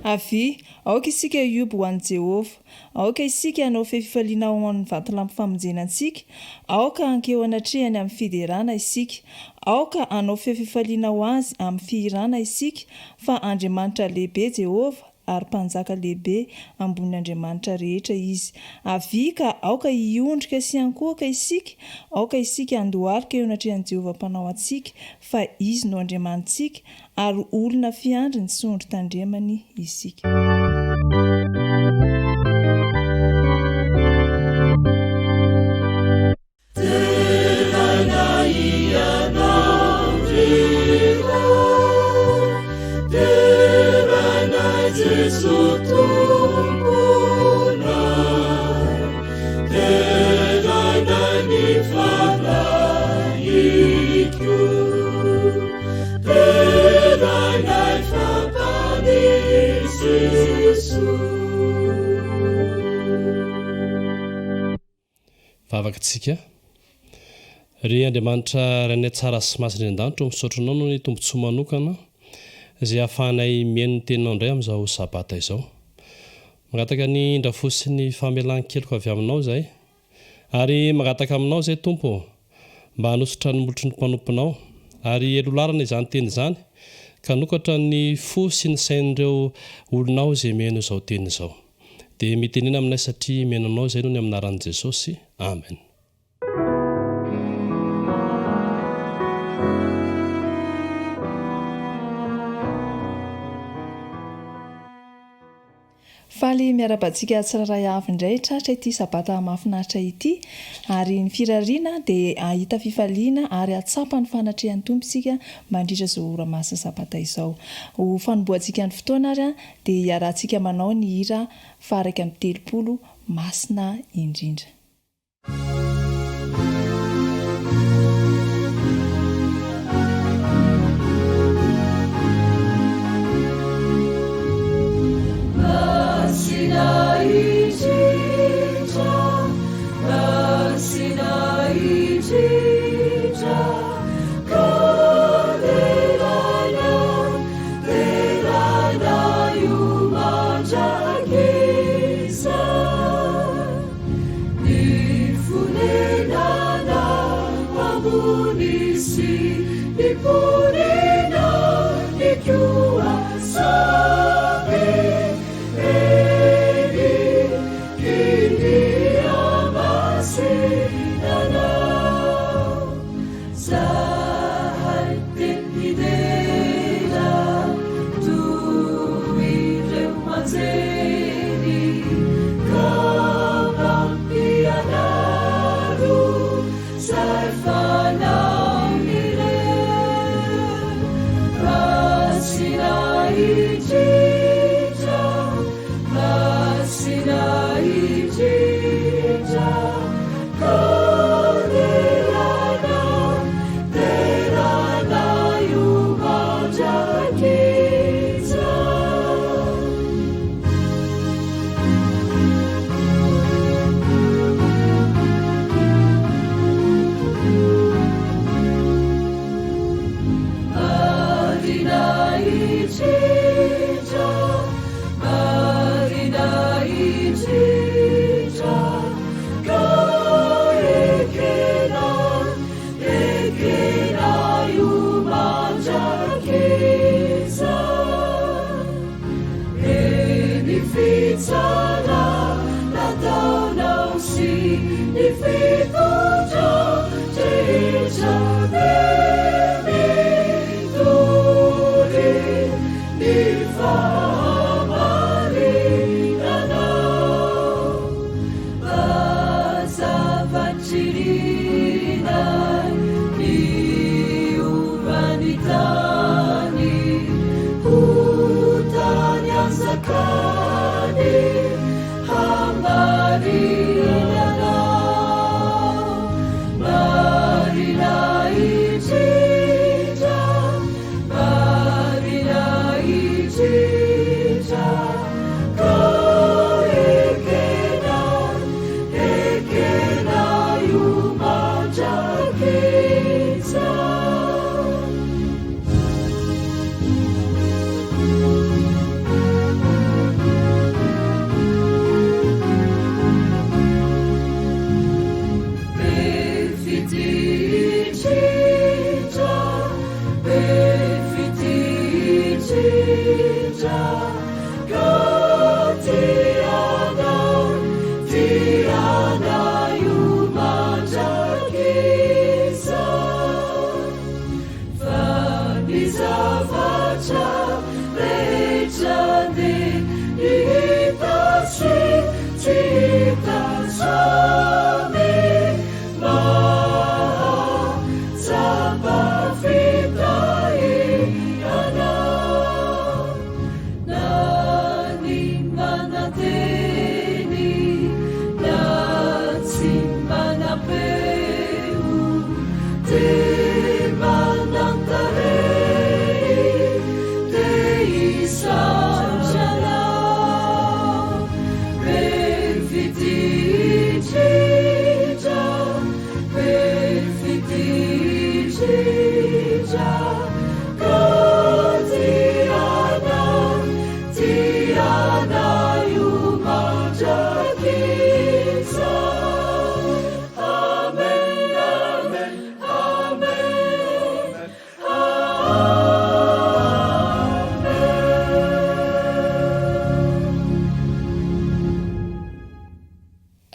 Avy aoka isika iobo ho an'i Jehovah, aoka isika hanao fefifaliana ho an'ny vatolampy-famonjenantsika, aoka ankeho anatrehany amin'ny fiderana isika, aoka hanao fefifaliana ho azy amin'ny fihirana isika, fa Andriamanitra lehibe Jehovah ary mpanjaka lehibe ambony Andriamanitra rehetra izy. Avy ka aoka hiondrika sy hankohaka isika, aoka isika handoharika eo anatrehan'i Jehovah mpanao antsika, fa izy no Andriamanitsika ary olona fiandry ny sondry tandremany isika. Vavakantsika ry Andriamanitra rainay tsara sy masina an-danitra misotronao no ny tombontsoa manokana izay ahafahanay mihaino ny teninao indray amin'izao sabata izao. Magataka ny indrafo sy ny famelan-keloko avy aminao izay ary magataka aminao izay tompo mba hanosotra ny molotry ny mpanomponao ary elolarana izany teny izany ka nokatra ny fo sy ny sain'ireo olonao izay mihaino izao teny izao. Dia mitenena aminay satria mihainonao izay no ny amin'ny anaran'i Jesosy. Amen. Faly miarabantsika tsiraray avy indray tratra ity sabata mahafinaritra ity ary ny firariana dia ahita fifaliana ary atsapa ny fanatrehan'ny tompo isika mandritra izao ora masina sabata izao. Ho fanombohantsika ny fotoana ary dia hiarantsika manao ny hira faraka amin'ny 30 masina indrindra. Jesus.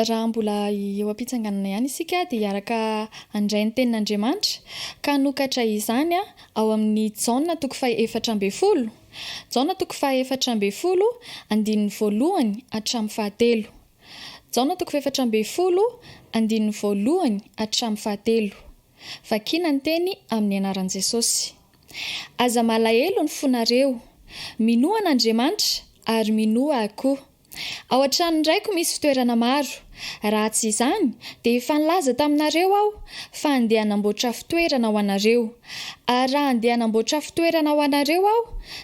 raha mbola eo am-pitsanganana ihany isika dia hiaraka handray ny tenin'Andriamanitra ka nokatra izany ao amin'ny Jaona 4:10 Jaona 4:10 andininy voalohany hatramin'ny fahatelo Jaona 4:10 andininy voalohany hatramin'ny fahatelo vakiana ny teny amin'ny anaran'i Jesosy. Aza malahelo ny fonareo, minoa an'Andriamanitra ary minoa akoho. Ao an-trano ndraiko misy fitoerana maro. Raha tsy izany dia efa nilaza taminareo aho fa andeha hanamboatra fitoerana ho anareo. Ary raha andeha hanamboatra fitoerana ho anareo aho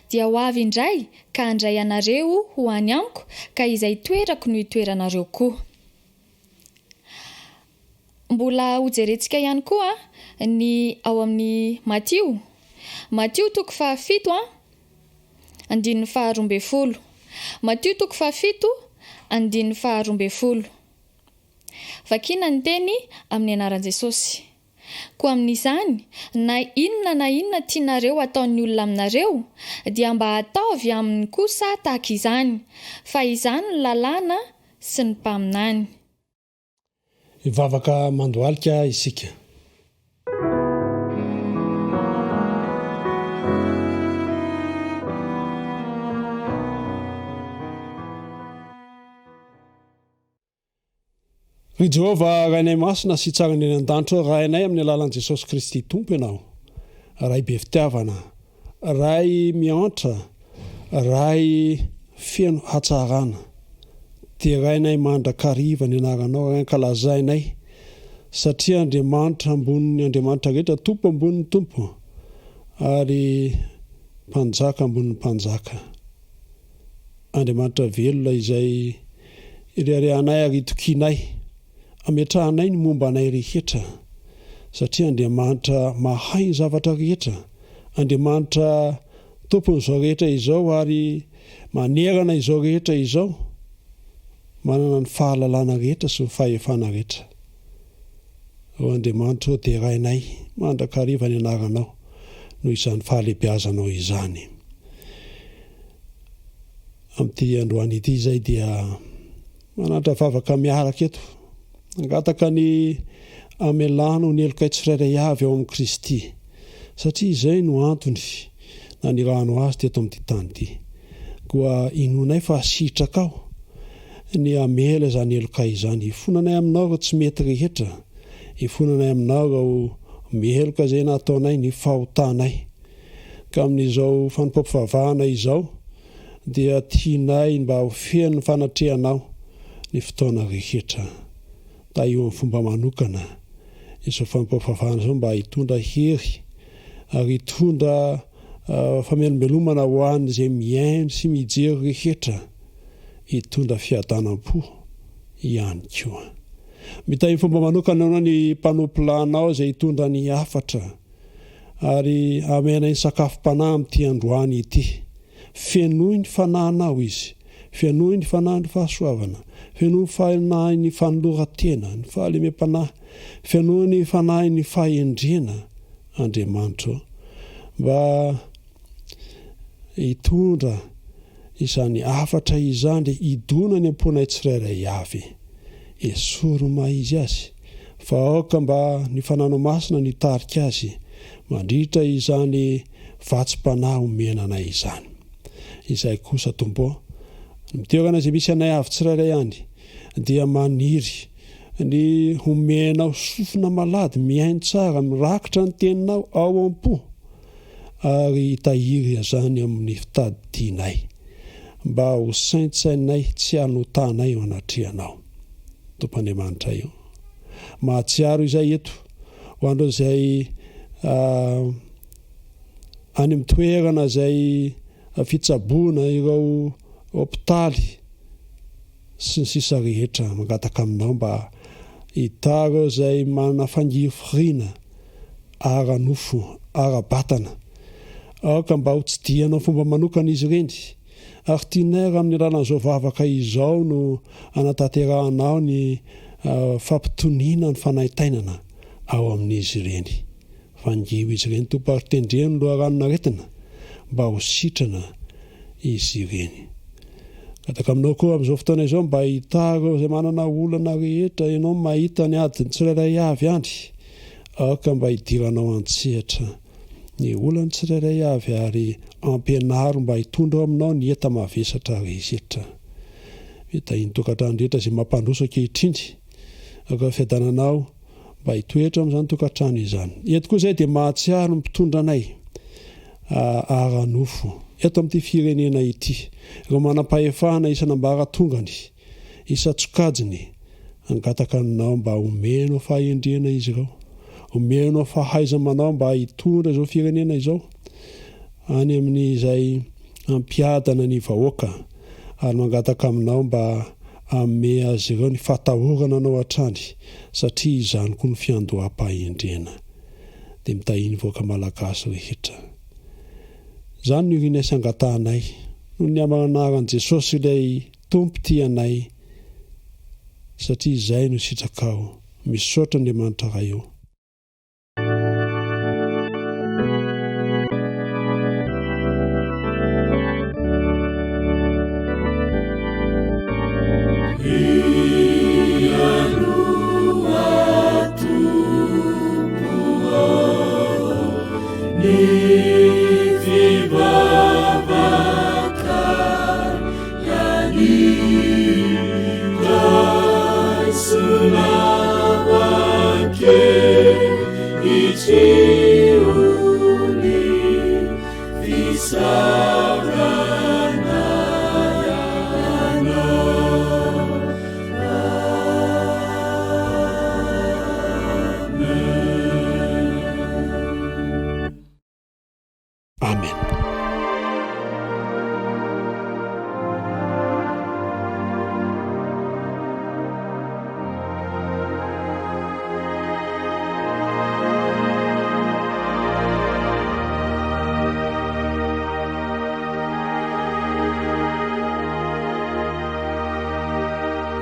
dia ho avy indray ka handray anareo ho any amiko ka izay toerako no hitoeranareo koa. Mbola hojerentsika ihany koa ny ao amin'ny Matthieu 7 andininy 12 Matthieu 7 andininy 12 vakiana ny teny amin'ny anaran'i Jesosy. Koa amin'izany na inona tianareo ataon'ny olona aminareo dia mba ataovy aminy kosa tahaka izany, fa izany ny lalàna sy ny mpaminany. Ivavaka mandoalika isika. Ry Jehovah rainay masina sy tsarany eny an-danitra rainay amin'ny alalan'i Jesosy Kristy tompo ianao. Ray be fitiavana, ray miantra, ray feno hatsarana. Dia rainay mandrakariva ny anaranao, ray ankalazainay satria Andriamanitra ambonin'ny Andriamanitra rehetra, tompo ambonin'ny tompo ary mpanjaka ambonin'ny mpanjaka. Andriamanitra velona izay irehanay ary tokianay, ametrahanay ny momba anay rehetra satria Andriamanitra mahay ny zavatra rehetra. Andriamanitra tompon'izao rehetra izao ary manerana izao rehetra izao, manana ny fahalalana rehetra sy ny fahefana rehetra. O Andriamanitra dia rainay mandrakariva ny anaranao noho izany fahalehibiazanao izany. Amin'ity androany ity izay dia manatra vavaka miaraka eto, angataka ny amelano ny heloka tsirairay avy ao amin'ny Kristy, satria izay no antony na ny rano azy teto amin'ity tany ity. Koa inonay fa sitraka ao ny amela izany heloka izany, ifonanay aminao raha tsy mety rehetra, ifonanay aminao raha miheloka izay nataonay ny fahotanay. Ka amin'izao fanompam-pivavahana izao dia tianay mba ho feno ny fanatrehanao ny fotoana rehetra. Da io amin'ny fomba manokana izao fanompam-pivavahana izao mba hitondra hery ary hitondra famelombelomana ho an'izay miaino sy mijery rehetra, hitondra fiadanam-po ihany koa. Mitay fomba manokana anao ny mpanompo lanao izay hitondra ny hafatra ary amenay ny sakafom-panahy amin'ity androany ity. Fenoy ny fanahinao izy, fenoy ny fanahy ny fahasoavana, fenoy ny fanahy ny fanoloran-tena, ny fahalemem-panahy, fenoy ny fanahy ny fahendrena. Andriamanitra mba hitondra izany hafatra izany hidona ny amponay tsirairay avy. Esoroma izy azy fa aoka mba ny fananao masina ny tarika azy mandritra izany vatsim-panahy omenanay izany. Izay kosa tompo miteokana zay misy anay avy tsirairay ihany dia maniry ny homenao sofina malady miainy tsara mirakitra ny teninao ao am-po ary tahiry zany amin'ny fitadidianay mba ho saintsainay tsy hanotanay eo anatrianao. Tompoandriamanitra io mahatsiaro izay eto ho andro izay any amin'ny toerana izay fitsaboana ireo hôpitaly sy ny sisa rehetra mangataka aminao mba hita ireo izay manana fangiry firina ara-nofo ara-batana aoka mba ho tsidianao fomba manokana izy ireny ary tianay raha amin'ny alalan'izao vavaka izao no anatanterahanao ny fampitoniana ny fanaitainana ao amin'izy ireny. Fangio izy ireny tompo ary tendreny loharanon'aretina mba ho sitrana izy ireny. Kataka aminao koa amin'izao fotoana izao mba hita ireo izay manana olana rehetra ianao mahita ny adiny tsirairay avy andry aoka mba hidiranao antsehatra ny olany tsirairay avy ary ampianaro mba hitondra aminao ny eta mavesatra rehetra. Meta intokatrano rehetra izay mampandroso ankehitriny aka fiadananao mba hitoetra amin'izany tokatrano izany. Eto koa izay dia mahatsiaro ny mpitondra anay ara-nofo eto amin'ity firenena ity ireo manam-pahefana isan'ambaratongany isa-tsokajiny angataka aminao mba omenao fahendrena izy ireo omenao fahaiza-manao mba hitondra izao firenena izao any amin'izay ampiadana ny vahoaka ary mangataka aminao mba ame azy ireo ny fatahorana anao hatrany satria izany koa ny fiandoham-pahendrena dia mitahiny voaka malagasy rehetra. Zany no iriana sy angatahanay noho ny amanaran'i Jesosy ilay tompo tianay satria izay no sitrakao misaotra Andriamanitra raha eo.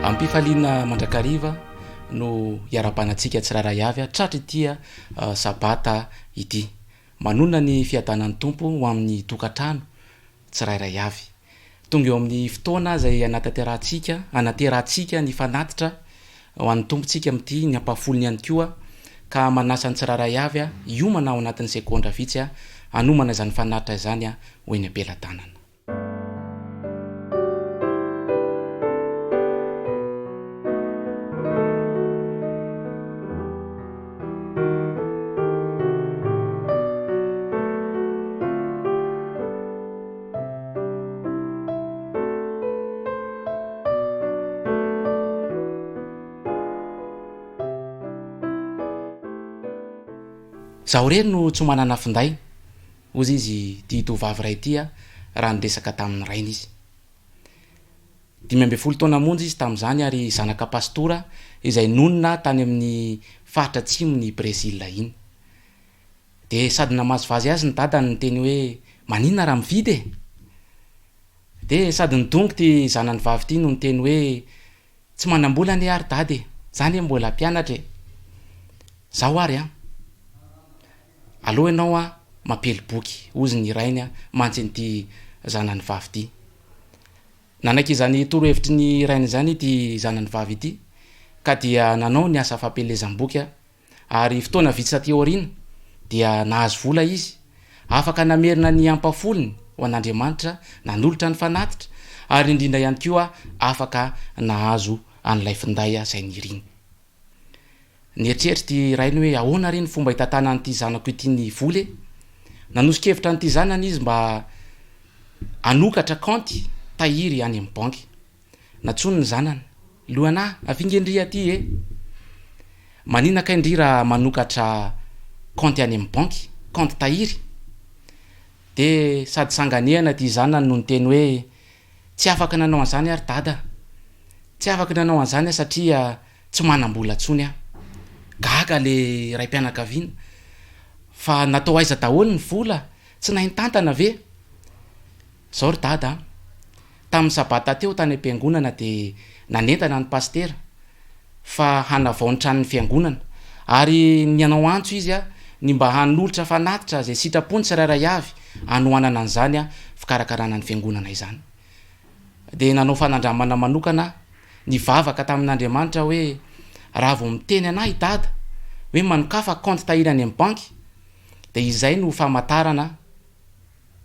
Ampifaliana mandrakariva no iara-panatsika tsiraray avy tratra ity sabata ity manona ny fiadanan'ny tompo ho amin'ny tokatrano tsirairay avy tonga eo amin'ny fotoana izay anaterahantsika ny fanatitra ho an'ny tompontsika amin'ity ny ampafolony ihany koa ka manasa ny tsirairay avy iomana ao anatin'ny sekondra vitsy anomana izany fanatitra izany ho eny am-pelatanana. Zaho reny no tsy manana finday ozy izy ty tovavy ray ity raha niresaka tamin'ny rainy izy 12 taona monja izy tamin'izany ary zanaka pastora izay nonina tany amin'ny faritra atsimony Brezila iny de sady namazo vazy azy ny dadany ny teny hoe manina raha mividy de sady nidongo ty zanany vavy ty no ny teny hoe tsy manambola ny ary dady zany mbola mpianatra zaho ary aloha ianao mampely boky ozy ny rainy mantsy nyty zanany vavy ty nanaky izany torohevitry ny rainy zany ty zanany vavy ity ka dia nanao ny asa fampelezam-boky ary fotoana vitsy taty aoriana dia nahazo vola izy afaka namerina ny ampafolony ho an'Andriamanitra nanolotra ny fanatitra ary indrindra ihany koa afaka nahazo an'ilay finday zay niriny. Nieritreritry rainy hoe ahoana reny fomba hitatana an'ity zanako ity ny voly nanosokevitra n'ity zanany izy mba anokatra kanty tahiry any amin'ny banky. Natsony ny zanany, lohana avingendria aty maninaka indri raha manokatra kanty any amin'ny banky, kanty tahiry. De sady sanganehana ty zanany no nyteny hoe tsy afaka nanao an'izany ary dada, tsy afaka nanao an'izany satria tsy manam-bola tsony aho. Gaga le ray mpianakaviana fa natao aiza daholo ny vola, tsy nahintantana ve? Zao ry dada, tamin'ny sabata teo tany am-piangonana de nanentana ny pastera fa hanavao ny tranon'ny fiangonana ary nianao antso izy ny mba hanolotra fanatitra zay sitrapony tsirairay avy anoanana an'izany fikarakarana ny fiangonana izany. De nanao fanandramana manokana nivavaka tamin'Andriamanitra hoe raha vao miteny anahy dada hoe manokafa compte tahiry any amin'ny banky de izay no famantarana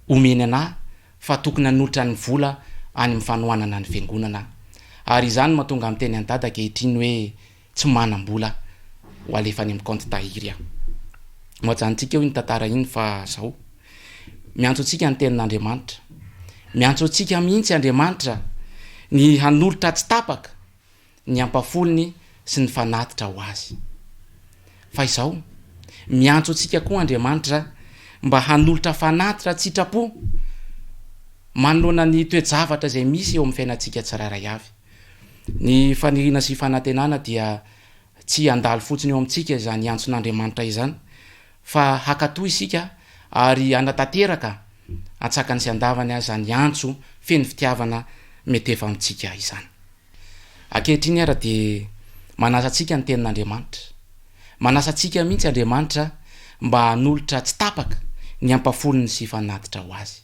omeny anahy fa tokony hanolotra ny vola any amin'ny fanoanana ny fiangonana. Ary izany mahatonga miteny any dada kehitriny hoe tsy manam-bola ho alefa any amin'ny compte tahiry aho. Moajantsika io ny tantara iny fa zao miantso antsika ny tenin'Andriamanitra, miantso antsika mihitsy Andriamanitra ny hanolotra tsy tapaka ny ampafolony sy ny fanatitra ho azy. Fa izao miantso antsika koa Andriamanitra mba hanolotra fanatitra tsy sitrapo manoloana ny toejavatra zay misy eo amin'ny fiainantsika tsirairay avy. Ny fanirina sy fanantenana dia tsy andalo fotsiny eo amintsika izany antson'Andriamanitra izany fa hakatoy isika ary anatanteraka atsakany sy andavany zany antso feno fitiavana mety efa amintsika izany. Ankehitriny ara de manasa antsika ny tenin'Andriamanitra, manasa antsika mihitsy Andriamanitra mba hanolotra tsy tapaka ny ampafolony sy fanatitra ho azy.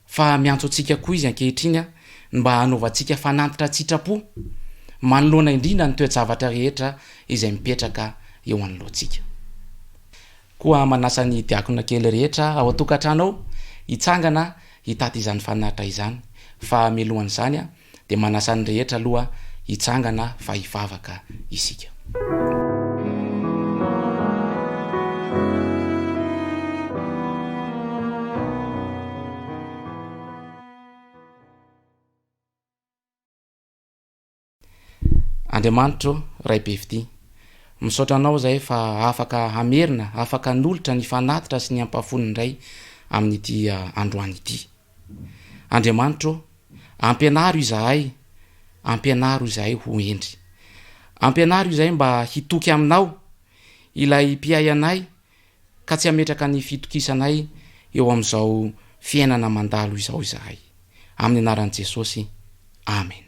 Fa miantso antsika koa izy ankehitriny mba hanaovantsika fanatitra tsy sitrapo manoloana indrindra ny toejavatra rehetra izay mipetraka eo anoloantsika. Koa manasa ny diakona kely rehetra ao atokantrano hitsangana hitaty izany fanatitra izany, fa milohan'izany de manasa ny rehetra aloha hitsangana fa hivavaka isika. Andriamanitro ray be fity, misaotra anao zay fa afaka hamerina, afaka nolotra ny fanatitra sy ny ampafoniny indray amin'ity androany ity. Andriamanitro, ampianaro izahay, ampianaro izahay ho endry, ampianaro izahay mba hitoky aminao ilay mpiay anay ka tsy hametraka ny fitokisanay eo amin'izao fiainana mandalo izao izahay. Amin'ny anaran'i Jesosy, amen.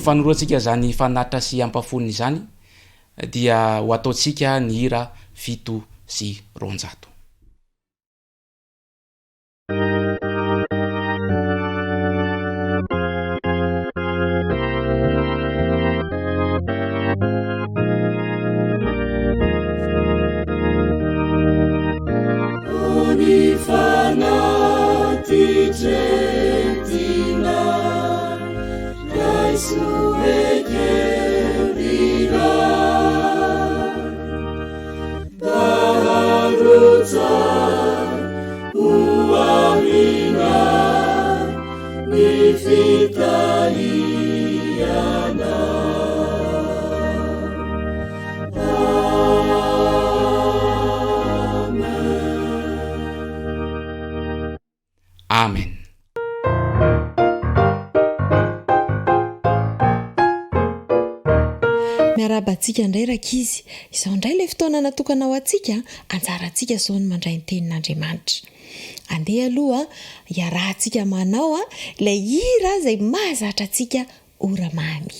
Fanoroantsika zany fanatitra sy ampafoniny zany dia ho ataontsika ny hira 7 sy 200. Italia miarabantsika indray rakizy izao indray ilay fotoana natokana ao antsika anjarantsika izao ny mandray ny tenin'Andriamanitra andeha aloha iarahantsika manao ilay hira izay mahazatra antsika ora mamy.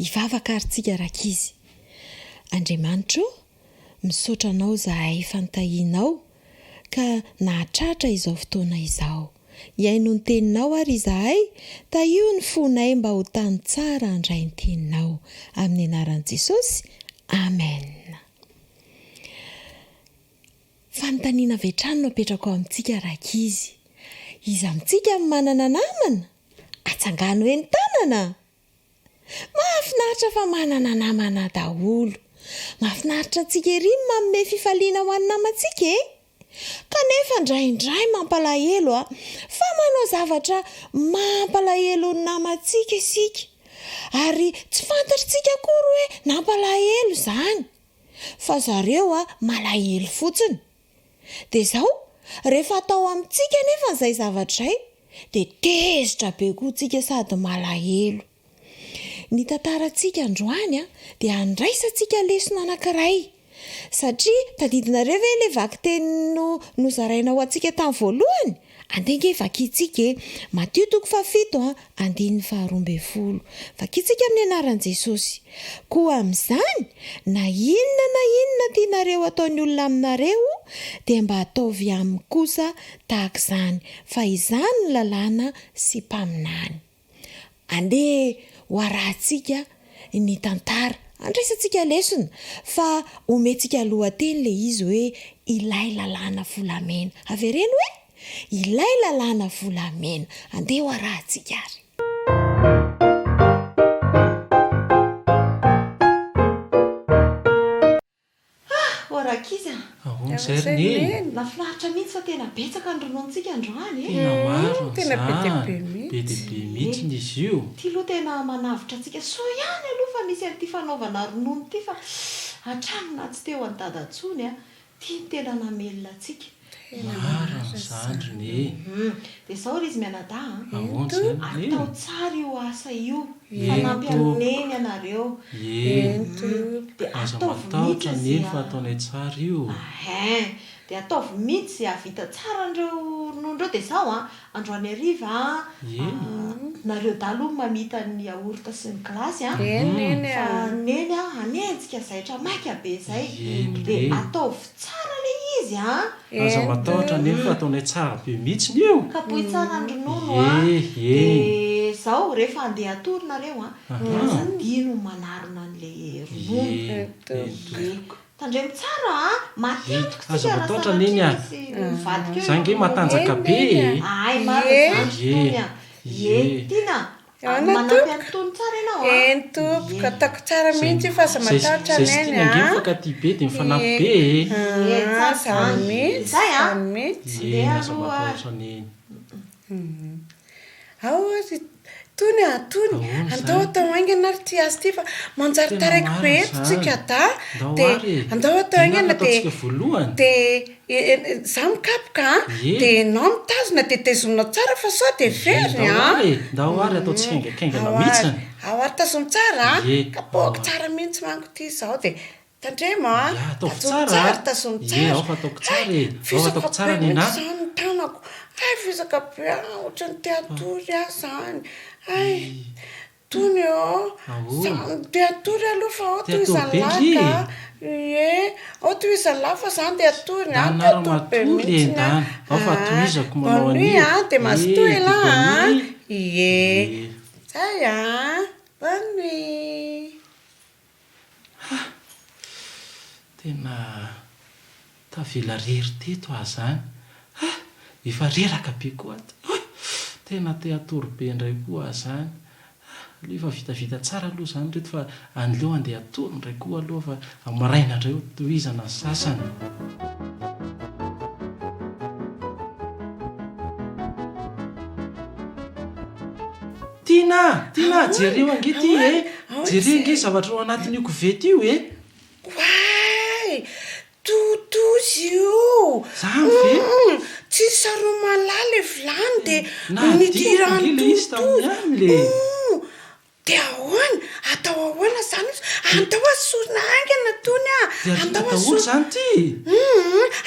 Ivavaka aritsika rakizy. Andriamanitra misaotra anao zahay fantahinao ka nahatratra izao fotoana izao. Iaino ny teninao ary izahay, io ny fonay mba ho tany tsara handray ny teninao. Amin'ny anaran'i Jesosy. Amen. Fanontaniana avy hatrany no apetraka ao amintsika rakizy. Iza amintsika manana namana? Atsangano eny tanana. Mahafinaritra fa manana namana daholo. Mahafinaritra antsika ery manome fifaliana ho an'ny namantsika kanefa indraindray mampalahelo fa manao zavatra mampalahelo ny namantsika isika ary tsy fantatritsika akory hoe nampalahelo izany fa zareo malahelo fotsiny. Dia izao rehefa atao amintsika nefa izay zavatra izay dia tezitra be koa tsika sady malahelo. Ny tantarantsika androany dia andraisantsika lesona anankiray satria tadidinareo ve ilay vaky teny nozaraina ho antsika tamin'ny voalohany? Andenga vakintsika Matteo 7:12. Vakintsika amin'ny anaran'i Jesosy. Koa amin'izany na inona tianareo ataon'ny olona aminareo dia mba ataovy aminy kosa tahaka izany, fa izany ny lalàna sy mpaminany. Andeha ho arahantsika ny tantara, andraisantsika lesona fa omentsika lohateny ilay izy hoe ilay lalàna volamena. Avereno hoe ilay lalàna volamena. Andeha ho arahantsika ary. Rakiza. Nafinaritra mihitsy fa tena betsaka ny ronontsika androany. Tena be mihitsy izy io. Ty aloha tena manavitra antsika so ihany aloha fa misy an'ity fanaovana ronono ty fa hatramina tsy teo any dadantsony tia ny tena namelona antsika. Zandriny. Dia izao ry izy mianada atao tsara io asa io fanampy amineny ianareo. Dia matahotra neny fa ataonay tsara io. Dia ataovy mihitsy izay havita tsara andreo rononondreo. Dia izao androany hariva nareo dahalo mamita ny yaourt sy ny glasy fa neny anenjika zaitra maika be izay. Dia ataovy tsara ilay izy aza matahotra neny fa ataonay tsara be mihitsy io. Kapohy tsara ny ronono dia izao rehefa andeha atoronareo dia dino manarona an'ilay ronono. Tandremo tsara matetiky aza matahotra neny zange matanjaka be. Ay maro zany tiana manampy antony tsara ianao entopoka ataoko tsara mihitsy fa za matahotra neny faka ty be de mifanampy be mihitsy zay mihitsy matahotrany ao azy tony atony andao atao aingana ary ty azy ty fa manjary taraiky be etotsika da de andao atao aingana de za mikapoka de nao mitazona de tezonao tsara fa sao de very ndao ary ataotsika engakengana mihitsiny ao ary tazony tsara kapoaka tsara mihitsy manko ty zao de tandremo ataoko tsara tazony ao fa ataoko tsara ao ataoko tsara ny na zany tanako ay fisaka be ohatrany te atory aho zany ay tony de atory aloha fa ao toy izalaka ao toy izalafa zany de atory be mihitsy ao fa toizako manao anio de mazotoy la zay bonne nuit tena tavela rery teto ah zany efa reraka be koa tena te atory be indray koa ah zany aloha efa vitavita tsara aloha zany reto fa anyleo andeha atory indray koa aloha fa amaraina indray tohizana sasany tiana jereo ange ty jereo nge zavatra ro anatin'io kovety io way totozy io zany ve tsy saro malala vilany de nidirany izy tamin'ny any le de ahoana atao ahoana zany andao asorina angana tony andao zany ty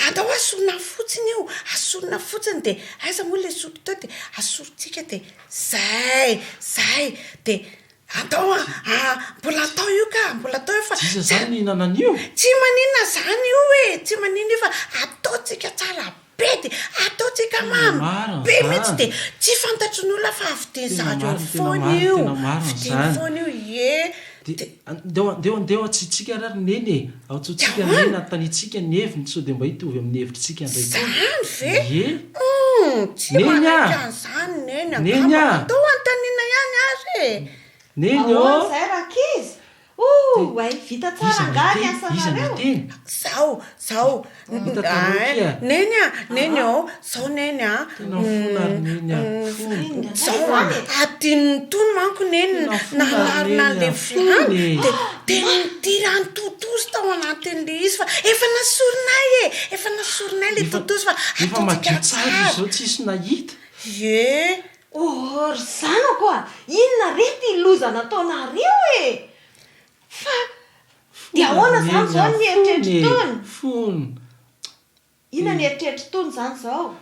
andao asorina fotsiny io asorina fotsiny de aiza moa le soro teo de asoritsika de zay de atao mbola atao io ka mbola atao io fa zany nihinanan'io tsy maninona zany io tsy maninona io fa ataotsika tsara be de ataotsika mamy be mihitsy de tsy fantatry ny olona fa avy zareo fony io fony io ndeo atsitsika rary neny aotsotsika nena tanitsika ny heviny so de mba hitovy amin'ny hevitritsika ndray zany ve tsy manaka zany neny atao antanina ihany ary neny zay rakizy way vita tsara ngany asanareo zao neny ao zao neny zao adin'ny tony manko neny nalarina le vilany de nitirany totozy tao anatin'le izy fa efa nasorinay le totozy fa efa madio tsara zao tsisy nahita ry zana koa inona rety loza nataonareo fa de ahoana zany zao ny eritreritry tony ina ny eritreritry tony zany zao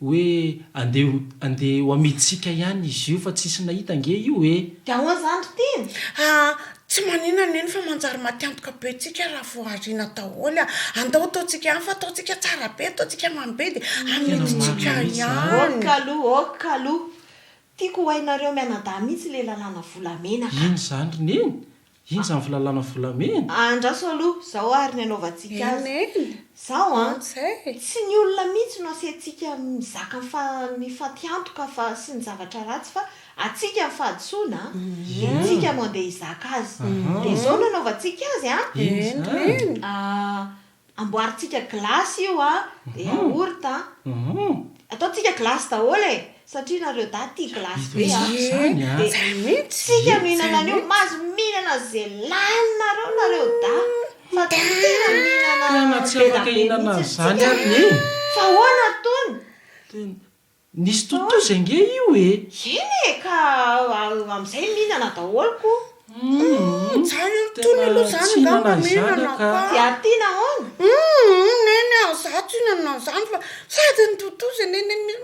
hoe andeha ho amiditsika ihany izy io fa tsisy nahita nge io de ahoana zany tiny tsy manina neny fa manjary matiantoka be tsika raha voarina taholy andao ataotsika ihany fa ataotsika tsara be ataotsika mambe de amiditsika ihany okaloha tiako hoainareo mianada mihitsy le lalàna volamenaka iny zany rineny iny zany filalàna volamena andraso aloha zao ary ny anaovantsika azy zao tsy ny olona mihitsy no asiantsika mizaka ny fatiantoka fa sy ny zavatra ratsy fa atsika mifadisoana tsika mandeha izaka azy de zao no anaovantsika azy amboaritsika glasy io de yaourt ataotsika glasy daholy satria nareo da ty glasy be de tsika mihinana an'io mazo mihinana ze laninareo da fa tena mihinana tsy afaka ihinana zany ary neny fa hoana tony nisy totozy ange io eny ka am'izay mihinana daholoko zany tony aloha zany ngamba mihinana ka de atina hoana neny za tsy ihinana zany fa sady ny totozy neny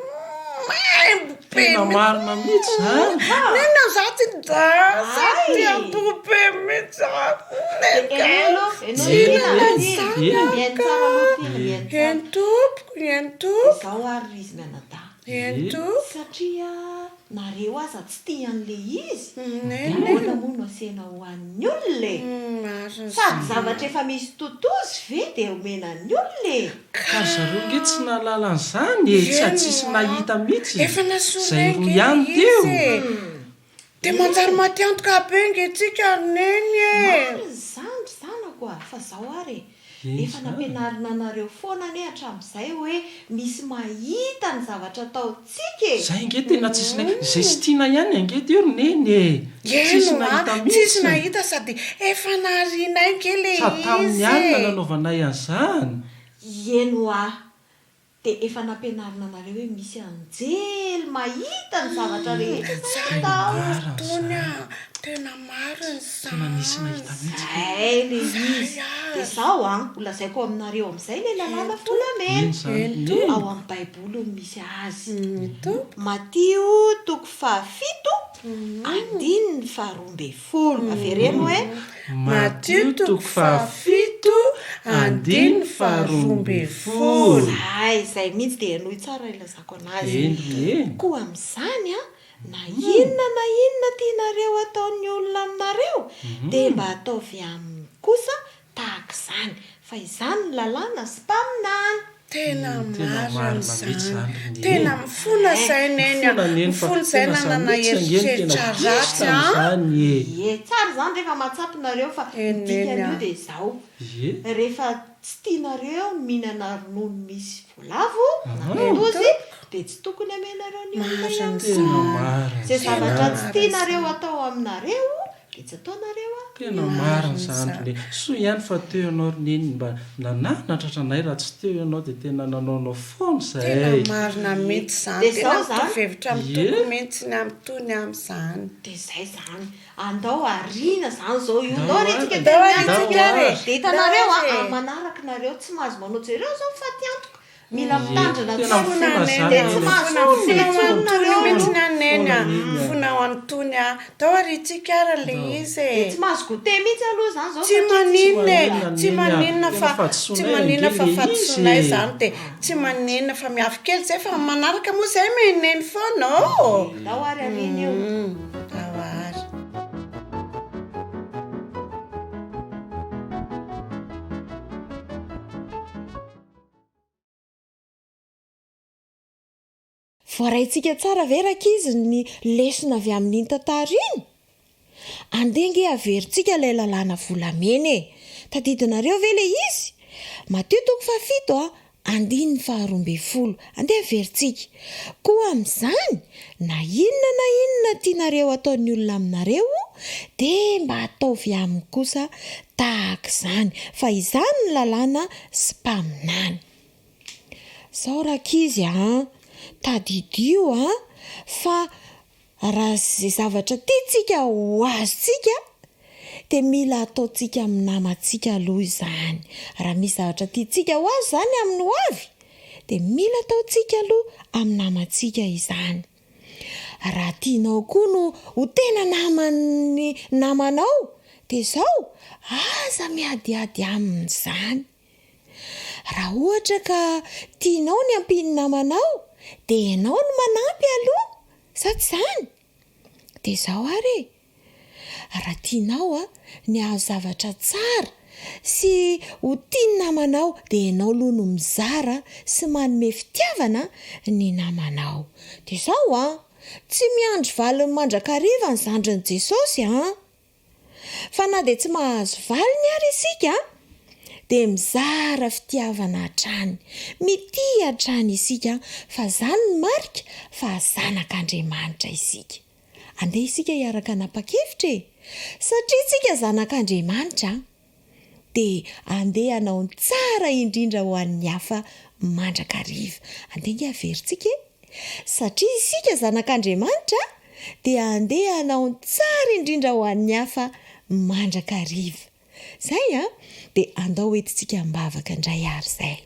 tena marina mihitsy zany nena za tsy sady ampobe mihitsy entopoko zao ary izy mianada satria nareo aza tsy tian'le izy ona mono asena ho an'ny olona sady zavatra efa misy totozy ve de omenan'ny olona ka zareo nge tsy nahalalany zany tsy atsisy nahita mihitsy efa zay ro ihany teo de manjary matiantoka be ngetsika neny zandry zanako a fa zao ary efa nampianarina anareo foana ne hatramin'izay hoe misy mahita ny zavatra ataotsika zay nge tena tsisy zay sy tiana ihany angety eo neny tsisy nahita sady efa narinay kely tamin'ny alina nanaovanay an'izany eno de efa nampianarina anareo hoe misy anjely mahita ny zavatra rehetraotonya tena mariny nisy mahita zay le izy de zao holazaiko aminareo amin'izay le lalàna volamena ao amin'ny baiboly no misy azy Matio 7:7-10 avereno hoe Matio 7:7-10 ay zay mihitsy de anoy tsara ilazako anazy koa amin'izany na inona tianareo ataon'ny olona aminareo de mba ataovy aminy kosa tahaka izany fa izany ny lalàna sy mpaminany tena marina zany tena mifona zay neny mifona zay nanana heritreritra ratsy tsara zany rehefa matsapinareo fa dikany io de zao rehefa tsy tianareo mihinana ronono misy volavo na lozy de tsy tokony amenareo ny olona ihany zay zavatra tsy tianareo atao aminareo de tsy ataonareo tena marina zany so ihany fa teo ianao roneny mba natratra-nay raha tsy teo ianao de tena nanaonao foana zay marina mety zany tena mitovevitra mitoko mihitsy ny amtony am'izany de zay zany andao arina zany zao io retsika de hitanareo manaraka nareo tsy mahazo manao jereo zao fatiantoka mila mitandrina mihitsy naneny fona ho antony tao aritsika ara le izy tsy mahazo gote mihitsy aloha zany zao tsy maninona fa fatosinay zany de tsy maninona fa miafy kely zay fa manaraka moa zay meneny foana ao ary ariny eo ary voaraintsika tsara verakizy ny lesona avy amin'iny tantara iny andengy averintsika ilay lalàna volamena tadidinareo ve le izy Matio 7:10 andeha averintsika koa amin'izany na inona tianareo ataon'ny olona aminareo de mba ataovy aminy kosa tahaka izany fa izany ny lalàna sy mpaminany sao rakizy tadidio fa raha zay zavatra tiantsika ho azotsika de mila ataotsika amin'ny namantsika aloha izany raha misy zavatra tiantsika ho azo zany amin'ny ho avy de mila ataotsika aloha amin'ny namantsika izany raha tianao koa no ho tena namanao de zao aza miadiady amin'izany raha ohatra ka tianao ny ampiny namanao de ianao no manampy aloha sa tsy zany de zao ary raha tianao ny azo zavatra tsara sy ho tiany namanao de ianao aloha no mizara sy manome fitiavana ny namanao de zao tsy miandry valiny mandrakariva ny zandrin'i Jesosy fa na de tsy mahazo valiny ary isika de mizara fitiavana hatrany mity hatrany isika fa zany ny marika fa zanak'Andriamanitra isika andeha isika hiaraka nanapa-kevitra satria isika zanak'Andriamanitra de andeha hanao ny tsara indrindra ho an'ny hafa mandrakariva andeha averintsika satria isika zanak'Andriamanitra de andeha hanao ny tsara indrindra ho an'ny hafa mandrakariva zay de andao etintsika mbavaka indray ary zay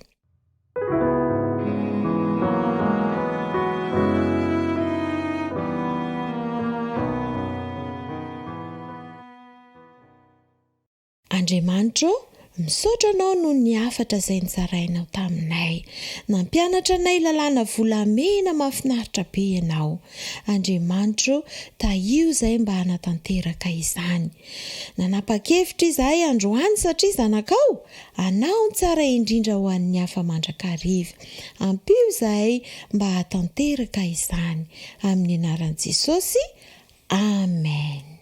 Andriamanitra misaotra anao noho ny hafatra izay nitsarainao taminay nampianatra anay lalàna volamena mahafinaritra be ianao Andriamanitra tahio izay mba hanatanteraka izany nanapa-kevitra izahay androany satria zanakao anao ny tsara indrindra ho an'ny hafa mandrakariva ampio izahay mba hatanteraka izany amin'ny anaran'i Jesosy amen.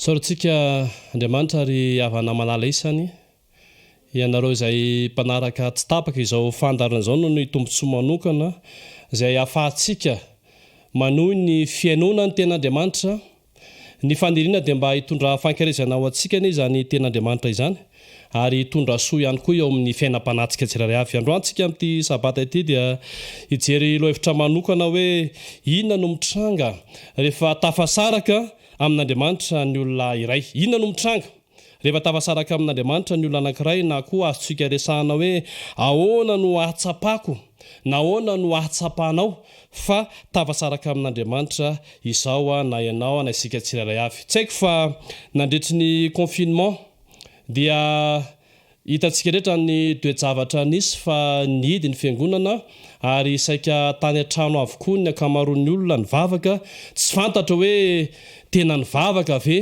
Saorantsika Andriamanitra ry avana malala isany ianareo izay mpanaraka tsy tapaka izao fandarana izao no ny tombontsoa manokana izay ahafahantsika manohy ny fiainona ny ten'Andriamanitra. Ny fandirina dia mba hitondra fankarizana ao antsika ny izany ten'Andriamanitra izany ary hitondra soa ihany koa eo amin'ny fiainam-panatsika tsirairay avy. Androantsika amin'ity sabata ity dia hijery lohevitra manokana hoe inona no mitranga rehefa tafasaraka amin'Andriamanitra ny olona iray. Inona no mitranga rehefa tafasaraka amin'Andriamanitra ny olona anankiray, na koa azotsika resahana hoe ahoana no ahatsapako na ahoana no ahatsapanao, fa tafasaraka amin'Andriamanitra izao na ianao na isika tsirairay avy. Tsy haiko fa nandritry ny confinement dia hitantsika rehetra ny toejavatra nisy fa nidy ny fiangonana ary isaika tany an-trano avokoa ny akamaroan'ny olona nivavaka, tsy fantatra hoe tena nivavaka ve,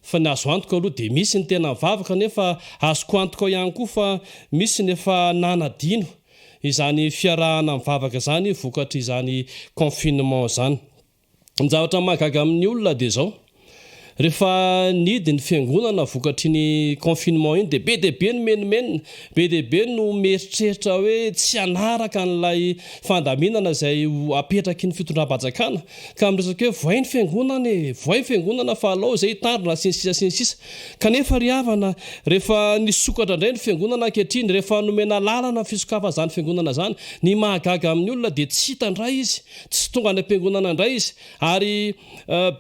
fa ny azo antoka aloha dia misy ny tena nivavaka nefa azoko antoka ihany koa fa misy nefa nanadino izany fiarahana mivavaka izany vokatra izany confinement izany. Ny zavatra mahagaga amin'ny olona dia izao, rehefa nidy ny fiangonana vokatry ny confinement iny dia be be no menomenina, be be no mieritreritra hoe tsy hanaraka n'ilay fandaminana izay apetraky ny fitondram-panjakana ka miresaka hoe voay ny fiangonana fa alao izay hitandrina sinsisa. Kanefa ry havana, rehefa nisokatra indray ny fiangonana ankehitriny, rehefa nomena lalana fisokafana izany fiangonana izany, ny mahagaga amin'ny olona dia tsy hita indray izy, tsy tonga any am-piangonana indray izy ary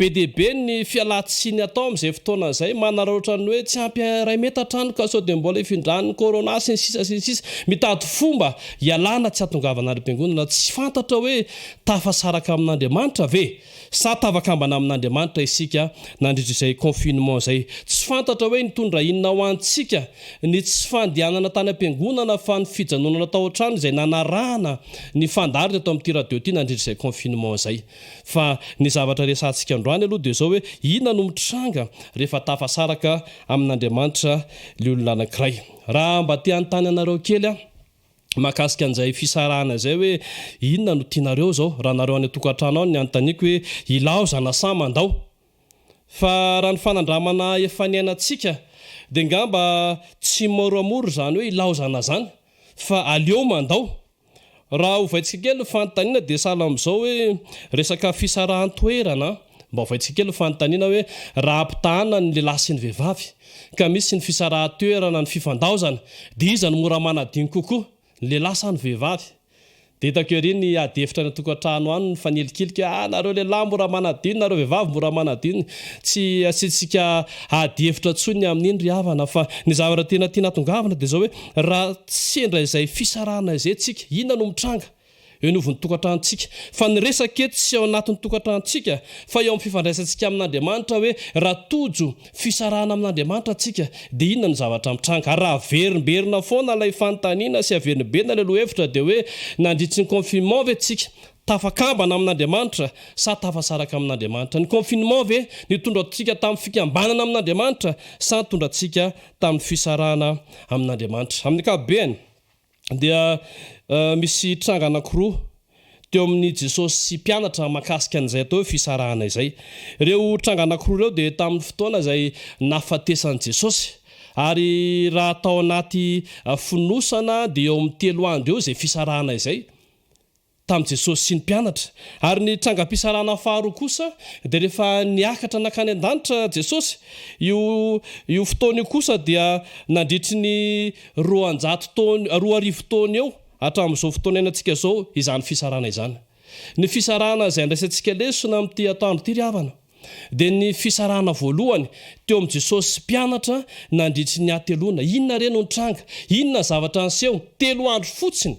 be be ny fialatsy ny atao amin'izay fotoana izay, manararaotra ny hoe tsy ampy ray meta trano ka sao dia mbola ifindran'ny corona sinsisa mitady fomba ialana tsy hatongavana any am-piangonana. Tsy fantatra hoe tafasaraka amin'Andriamanitra ve sa tavakambana amin'Andriamanitra isika nandritra izay confinement izay. Tsy fantatra hoe nitondra inona ho antsika ny tsy fandehanana tany am-piangonana fa ny fijanonana tao an-trano izay nanarahana ny fandarina eto amin'ity radio ity nandritra izay confinement izay. Fa ny zavatra resantsika androany aloha dia izao hoe inona no mitranga rehefa tafasaraka amin'Andriamanitra ny olona anankiray. Raha mba te hanontany anareo kely mahakasika an'izay fisarahana izay hoe inona no tianareo zao raha nareo any tokantrano ao ny anontaniako hoe ilaozana sa mandao. Fa raha ny fanandramana efa niainantsika dia ngamba tsy moramora izany hoe ilaozana zany fa aleo mandao. Raha ovaitsika kely fanontaniana dia sahala amin'izao hoe resaka fisarahan-toerana, mba ovaitsika kely fanontaniana hoe raha ampitahana ny lehilahy sy ny vehivavy ka misy ny fisarahan-toerana ny fifandaozana dia iza no mora manadiny kokoa, ny lehilahy sa ny vehivavy? Dia hitako ery ny adefitra ny tokantrano any ny fanelikilika, nareo lehilahy mora manadiny, nareo vehivavy mora manadiny. Tsy asitsika adefitra tsony amin'iny ry havana, fa ny zavatra tena tiana tongavana dia izao hoe raha sendra izay fisarahana izay tsika, inona no mitranga eo novon'ny tokantranontsika? Fa ny resaka eto tsy ao anatin'ny tokantranontsika fa eo amin'ny fifandraisantsika amin'Andriamanitra hoe raha tojo fisarahana amin'Andriamanitra tsika dia inona ny zavatra mitranga? Ary raha verimberina foana ilay fanontaniana sy averinberina ilay lohevitra dia hoe nandritry ny confinement ve tsika tafakambana amin'Andriamanitra sa tafasaraka amin'Andriamanitra? Ny confinement ve nitondra antsika tamin'ny fikambanana amin'Andriamanitra sa nitondra antsika tamin'ny fisarahana amin'Andriamanitra? Amin'ny ankapobeny dia misy tranga anankiroa teo amin'ny Jesosy sy mpianatra mahakasika an'izay atao hoe fisarahana izay. Ireo tranga anankiroa ireo dia tamin'ny fotoana izay nahafatesan'i Jesosy ary raha tao anaty fonosana dia eo amin'ny 3 andro eo izay fisarahana izay tamin'i Jesosy sy ny mpianatra. Ary ny trangam-pisarahana faharoa kosa dia rehefa niakatra nakany an-danitra Jesosy, io fotoana io kosa dia nandritry ny 200 taona eo hatramin'izao fotoana iainantsika izao izany fisarahana izany. Ny fisarahana izay andraisantsika lesona amin'ity atoandro ity ry havana dia ny fisarahana voalohany teo amin'i Jesosy sy mpianatra nandritry ny ateloana. Inona reny no nitranga? Inona zavatra niseho? 3 andro fotsiny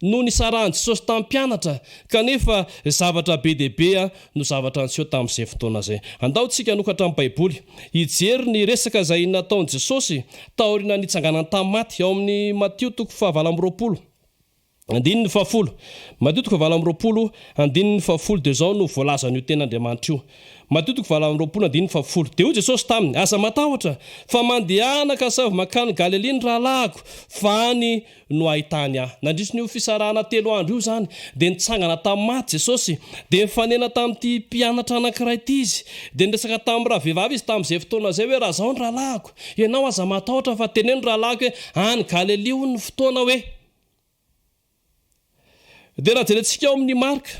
no nisarahan'i Jesosy tamin'ny mpianatra, kanefa zavatra be dehibe no zavatra niseho tamin'izay fotoana izay. Andaontsika hanokatra amin'ny Baiboly hijery ny resaka izay nataon'i Jesosy taoriana nitsanganany tamin'ny maty ao amin'ny Matteo 7:20. Andininy 7. Matteo 7:20 dia izao no voalazan'io ten'Andriamanitra io. matotiko valroapolna diny fa folo de o jesosy taminy aza matahotra fa mandehana ka savy makany Galilia ny rahalahako fa any no ahitany ahy nandrisy ny fisarahana 3 andro io zany de nitsangana tamin'ny maty Jesosy de mifanena tamin'ity mpianatra anankiray ity izy de niresaka tamin'ny raha vehivavy izy tamin'izay fotoana zay hoe raha zao ny rahalahako ianao aza matahotra fa teneno rahalahako hoe any Galilia ho ny fotoana hoe de raha jerentsika ao amin'ny Marka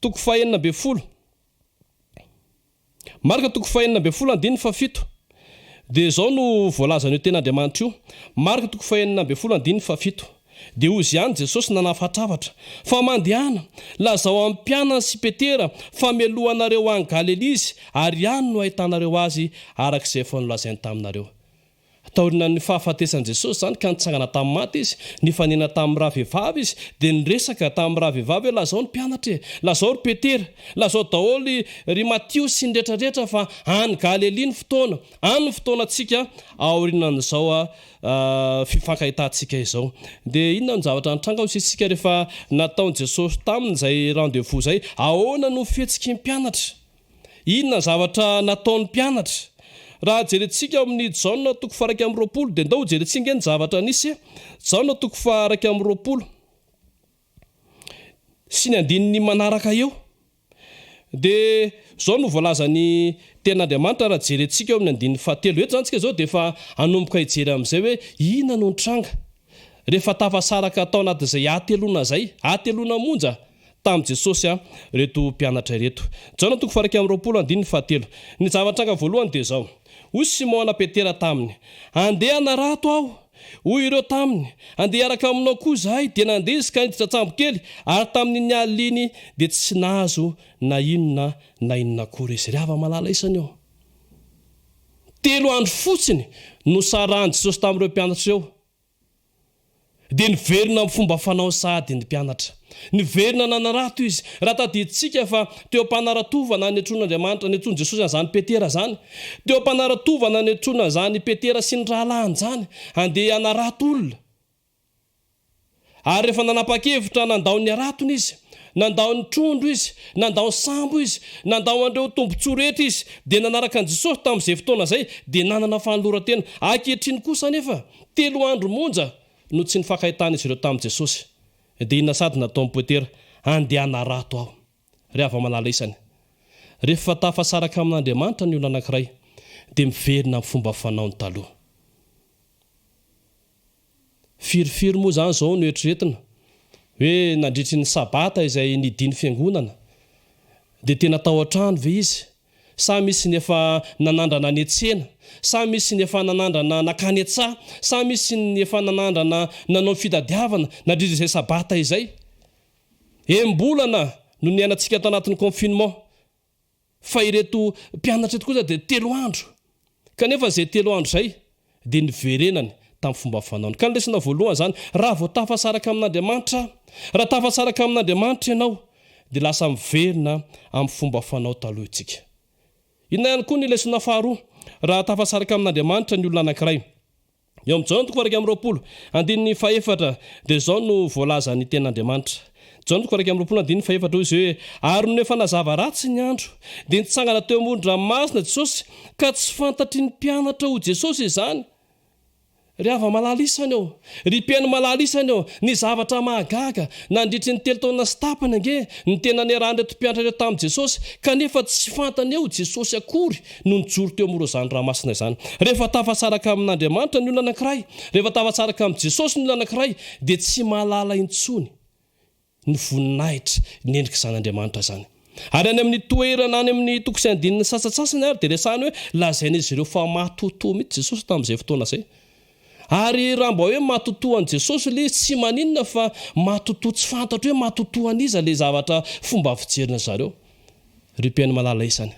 toko fahenina be folo Marka toko fahenina be folo andiny fa fito de zao no voalazan'io ten'Andriamanitra io Marka toko fahenina be folo andiny fa fito de ozy ihany Jesosy nanafatravatra fa mandehana lazao amin'ny mpianana sy Petera fa mialohanareo any Galilia izy ary ihany no ahitanareo azy arak'izay efa nolazainy taminareo taorina ny fahafatesan'i Jesosy zany ka nitsangana tamin'ny maty izy nifanena tamin'ny raha vehivavy izy de niresaka tamin'ny raha vehivavy hoe lazao ny mpianatra lazao ry Petera lazao daholy ry Matio sy ny rehetrarehetra fa any Galilia ny fotoana any ny fotoanantsika aorinan'izao fifankahitantsika izao de inona ny zavatra nitranga isika rehefa nataon'i Jesosy tamin'izay rendez-vous zay ahoana no fihetsiky mpianatra inona zavatra nataon'ny mpianatra raha jerentsika amin'ny Jaona toko 2 de ndao jerentsika ny zavatra nisy Jaona toko 2 sy ny andininy manaraka eo de zao no voalazany ten'Andriamanitra raha jerentsika eo amin'ny andininy 7 eto zany tsika zao de efa anomboka hijery amin'izay hoe inona no nitranga rehefa tafasaraka tao anatin'izay atelona monja tamin'i Jesosy reto mpianatra reto Jaona toko 2 andininy 7 ny zavatranga voalohany de zao hoy Simona Petera taminy andeha narato aho hoy ireo taminy andeha hiaraka aminao koa zahay de nandeha izy ka nitratsambo kely ary tamin'ny aliny de tsy nahazo na inona na inona kory izy ryava malala isany eo 3 andro fotsiny no sarahany Jesosy tamin'ireo mpianatra eo de niverina amin'ny fomba fanao sady ny mpianatra niverina nanarato izy raha tadiditsika fa teo ampanaratovana ny antron'Andriamanitra ny antron' Jesosy zany Petera zany teo ampanaratovana ny antrona zany Petera sy ny rahalahany zany andeha anarato olona ary rehefa nanapa-kevitra nandao ny aratony izy nandao ny trondro izy nandao sambo izy nandao andreo tombontsoa rehetra izy de nanaraka an Jesosy tamin'izay fotoana zay de nanana fanolora-tena ankehitriny kosa nefa 3 andro monja no tsy nifankahitana izy ireo tamin'i Jesosy de inona sady nataon'i Petera andeha narato aho rehefa malala isany rehefa tafasaraka amin'Andriamanitra ny olona anankiray de miverina amin'ny fomba fanao ny taloha firifiry moa zany zao no eritreretina hoe nandritry ny sabata izay nidiny fiangonana de tena tao an-trano ve izy sa misy ny efa nanandrana ny etsena sa misy ny efa nanandrana nakany etsa sa misy ny efa nanandrana nanao fitadiavana nandritra izay sabata izay embolana no niainantsika tao anatin'ny confinement fa ireto mpianatra eto kosa de 3 andro kanefa zay 3 andro zay de niverenany tamin'ny fomba fanaony ka nilesina voalohany zany raha vao tafasaraka amin'Andriamanitra raha tafasaraka amin'Andriamanitra ianao de lasa miverina amin'ny fomba fanao taloha itsika inona ihany koa ny lesona faharoa raha tafasaraka amin'Andriamanitra ny olona anankiray eo amin'ny Jaona toko 2 andininy 4 de zao no voalaza ny ten'Andriamanitra Jaona toko 2 andininy 4 izy hoe ary no efa nazava ratsy ny andro de nitsangana teo amoron-dranomasina Jesosy ka tsy fantatry ny mpianatra ho Jesosy izany ryava malala isany eo ry mpiaino malala isany eo ny zavatra mahagaga nandritry ny 3 taona sy tapany ange ny tena niarahany reto mpianatra reto tamin'i Jesosy kanefa tsy fantany eo Jesosy akory no nijoro teo amoro zany rahamasina izany rehefa tafasaraka amin'Andriamanitra ny olona anankiray rehefa tafasaraka amin'i Jesosy ny olona anankiray de tsy mahalala intsony ny voninahitra ny endrika zan'Andriamanitra zany ary any amin'ny toerana any amin'ny toko sy andininy sasatsasany ary de resany hoe lazaina izy ireo fa matoto mihitsy Jesosy tamin'izay fotoana zay ary raha mba hoe matotoan' Jesosy le tsy maninona fa matoto tsy fantatro hoe matotoan iza le zavatra fomba fijerina zareo ry mpiaino malala isany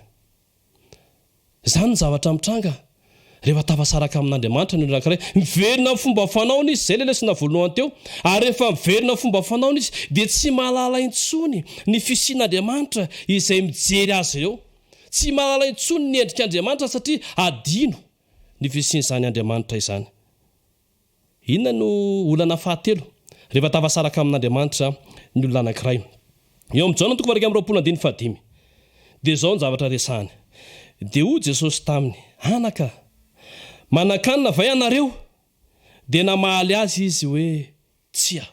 zany ny zavatra mitranga rehefa tafasaraka amin'Andriamanitra ny olona anankiray miverina fomba fanaony izy zay le lesina voalohany teo ary rehefa miverina fomba fanaony izy de tsy mahalala intsony ny fisian'Andriamanitra izay mijery azy ireo tsy mahalala intsony ny endrik'Andriamanitra satria adino ny fisian'izany Andriamanitra izany inona no olana fahatelo rehefa tafasaraka amin'Andriamanitra ny olona anankiray eo amin'ny Jaona toko 2 andininy 5 de zao ny zavatra resahany dia hoy Jesosy taminy, anaka manan-kanina vai anareo, dia namahaly azy izy hoe tsia.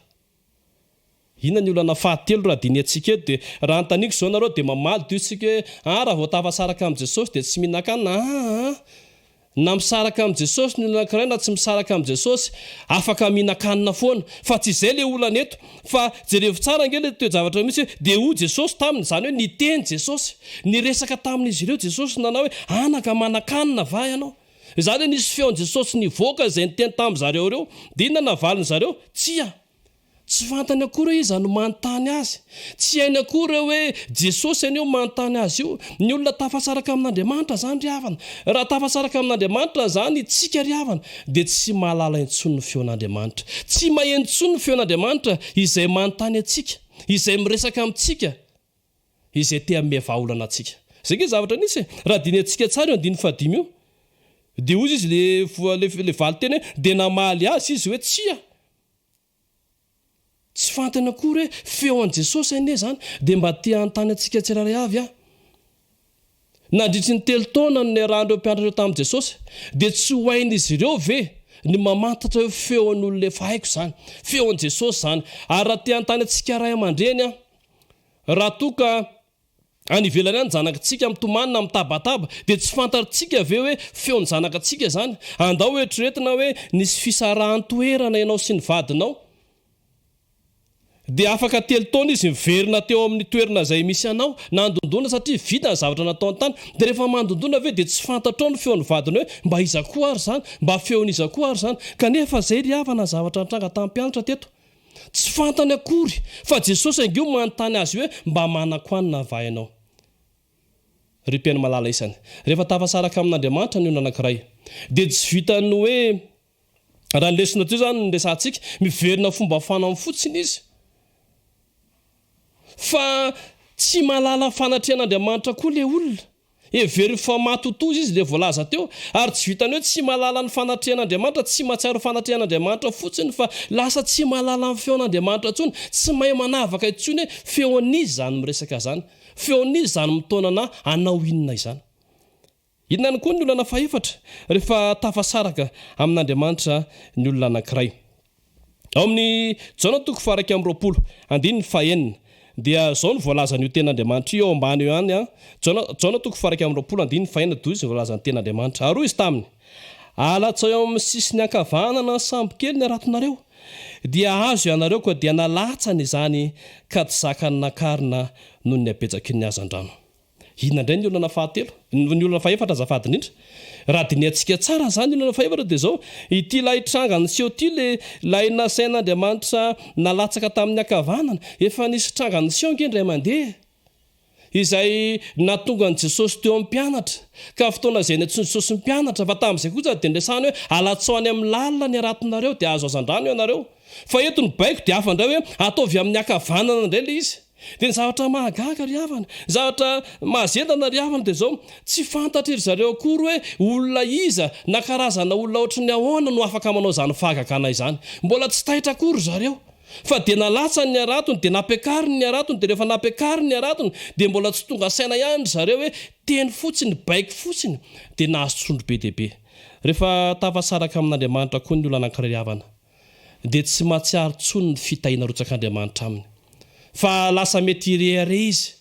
Inona ny olana fahatelo raha diny antsika eto dia raha antaniko izao nareo dia mamaly dio tsika hoe raha vao tafasaraka amin'i Jesosy dia tsy mihinan-kanina na misaraka amin'i Jesosy ny olona anankiray na tsy misaraka amin'i Jesosy afaka mihinan-kanina foana, fa tsy izay ilay olana eto, fa jerevo tsara ange ilay toe-javatra mihitsy hoe dia hoy Jesosy taminy, izany hoe niteny Jesosy, niresaka tamin'izy ireo Jesosy nanao hoe anaka manan-kanina va ianao. Izany hoe nisy feon'i Jesosy nivoaka izay niteny tamin'izareo ireo, dia inona navalin-zareo? Tsia. Tsy fantany akory hoe iza no manontany azy, tsy hainy akory hoe Jesosy anio manontany azy io. Ny olona tafasaraka amin'Andriamanitra zany ry havana, raha tafasaraka amin'Andriamanitra zany tsika ry havana, dia tsy mahalala intsony ny feon'Andriamanitra, tsy maheno intsony ny feon'Andriamanitra izay manontany antsika, izay miresaka amintsika, izay te hanome vahaolana antsika. Zay ke zavatra nisy raha diny antsika tsara io andiny fahadimy io, dia hozy izy le valy teny hoe dia namaly azy izy hoe tsia. Tsy fantany akory hoe feo an' Jesosy ane zany, dia mba tia hanontany antsika tsiraray avy a. Nandritry ny 3 taona ny arahan'ireo mpianatra ireo tamin'i Jesosy, dia tsy ho hain'izy ireo ve ny mamantatra hoe feo an'olona efa haiko zany, feo an' Jesosy zany. Ary raha tia hanontany antsika ray aman-dreny a, raha toka any ivelany any zanakitsika mitomanina mitabataba, dia tsy fantatritsika ve hoe feo ny zanakatsika zany. Andao oeritreretina hoe nisy fisarahan-toerana ianao sy ny vadinao, dia afaka 3 taona izy miverina teo amin'ny toerana izay misy anao nandondona satria vita ny zavatra natao an-tany. Dia rehefa mandondona ve dia tsy fantatrao ny feon'ny vadiny hoe mba iza koa ary zany, mba feon'iza koa ary zany. Kanefa zay ry havana zavatra nitranga tamin'ny mpianatra teto, tsy fantany akory fa Jesosy angio manontany azy hoe mba manan-koanina va ianao. Ry mpiaino malala isany, rehefa tafasaraka amin'Andriamanitra ny olona anankiray, dia tsy vitany hoe raha ny lesona teo zany nyresantsika miverina fomba fanao fotsiny izy, fa tsy mahalala fanatrehan'Andriamanitra koa le olona. Every fa matotozy izy le voalaza teo, ary tsy vitany hoe tsy mahalala ny fanatrehan'Andriamanitra, tsy mahatsiaro fanatrehan'Andriamanitra fotsiny, fa lasa tsy mahalala ny feon'Andriamanitra intsony, tsy mahay manavaka intsony hoe feon'izy zany miresaka zany, feon'izy zany mitonana anao inona izany. Inona ny koa ny olana faefatra rehefa tafasaraka amin'Andriamanitra ny olona anankiray. Ao amin'ny Jaona 4:20, andiny ny fahenina, dia zao ny voalazan'io ten'Andriamanitra io ambany eo ihany a. Jaona 4:20 andiny ny fahenina dia izy voalazan'ny ten'Andriamanitra. Ary hoy izy taminy, alatsao eo amin'ny sisiny ankavanana ny sambo kely ny aratonareo, dia azo ianareo koa dia nalatsany izany ka tsy zakany nakarina noho ny abetsaky ny azan-drano. Inona indray ny olana fahatelo, ny olana faefatra azafady indrindra. Raha diny antsika tsara zany ny olana faefatra dia zao, ity lay trangany seho ity le lay nasain'Andriamanitra nalatsaka tamin'ny ankavanana, efa nisy trangany seho ngendray mandeha, izay natonga an' Jesosy teo amin'ny mpianatra, ka fotoana izay natsoiny Jesosy ny mpianatra, fa tamin'izay kosa dia ndresany hoe alatsao any amin'ny lalina ny aratonareo dia azo azan-drano ianareo. Fa eto ny baiko dia hafa indray hoe ataovy amin'ny ankavanana indray le izy. Dia ny zavatra mahagaga ry havana, zavatra mahazendana ry havana dia zao, tsy fantatra ry zareo akory hoe olona iza na karazana olona ohatry ny ahoana no afaka manao zany fahagagana izany. Mbola tsy tahitra akory zareo, fa dia nalatsany ny aratony, dia napiakariny ny aratony, dia rehefa napiakariny ny aratony dia mbola tsy tonga saina ihany zareo hoe teny fotsiny, baiko fotsiny, dia nahazo trondro be dehibe. Rehefa tafasaraka amin'Andriamanitra koa ny olona anankiray ry havana, dia tsy mahatsiaro tsony ny fitahiana rotsak'Andriamanitra aminy, fa lasa mety irehare izy,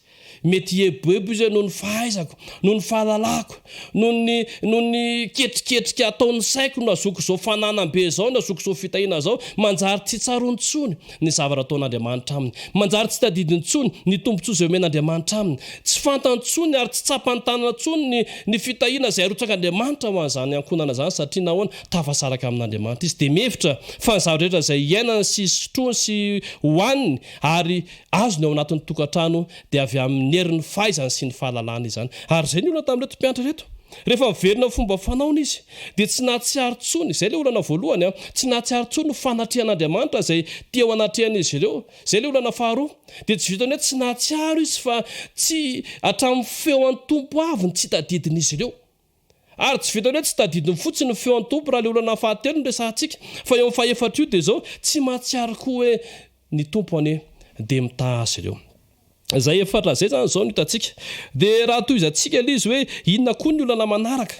mety eboebo izy noho ny fahaizako, noho ny fahalalako, noho ny ketriketrika ataon'ny saiko no azoko izao fananam-be zao, no azoko izao fitahiana zao, manjary tsy tsarony tsony ny zavatra ataon'Andriamanitra aminy, manjary tsy tadidiny tsony ny tombontsoa izay omen'Andriamanitra aminy, tsy fantany tsony ary tsy tsapany tanana tsony ny fitahiana izay arotsak'Andriamanitra ho an'izany ankonana zany, satria nahoana tafasaraka amin'Andriamanitra izy. Dia mihevitra fa ny zavatra rehetra izay iainana sy sotroany sy hohaniny ary azony ao anatin'ny tokantrano dia avy amin'ny herin'ny fahaizany sy ny fahalalana izany. Ary izay ny olana tamin'reto mpianatra reto, rehefa miverina fomba fanaony izy dia tsy nahatsiaro tsony, izay ilay olana voalohany a, tsy nahatsiaro tsony ny fanatrehan'Andriamanitra izay tia ho anatrehan'izy ireo. Izay ilay olana faharoa, dia tsy vitany hoe tsy nahatsiaro izy fa tsy hatramin'ny feo an tompo avy ny tsy tadidin'izy ireo. Ary tsy vitany hoe tsy tadidiny fotsiny ny feo an tompo raha ilay olana fahatelo ny resantsika, fa eo amin'ny faefatra io dia zao tsy mahatsiaro koa hoe ny tompo ane dia mitaha azy ireo. zay efatra zay zany zao nitatsika dia raha toy izantsika ilay izy hoe inona koa ny olana manaraka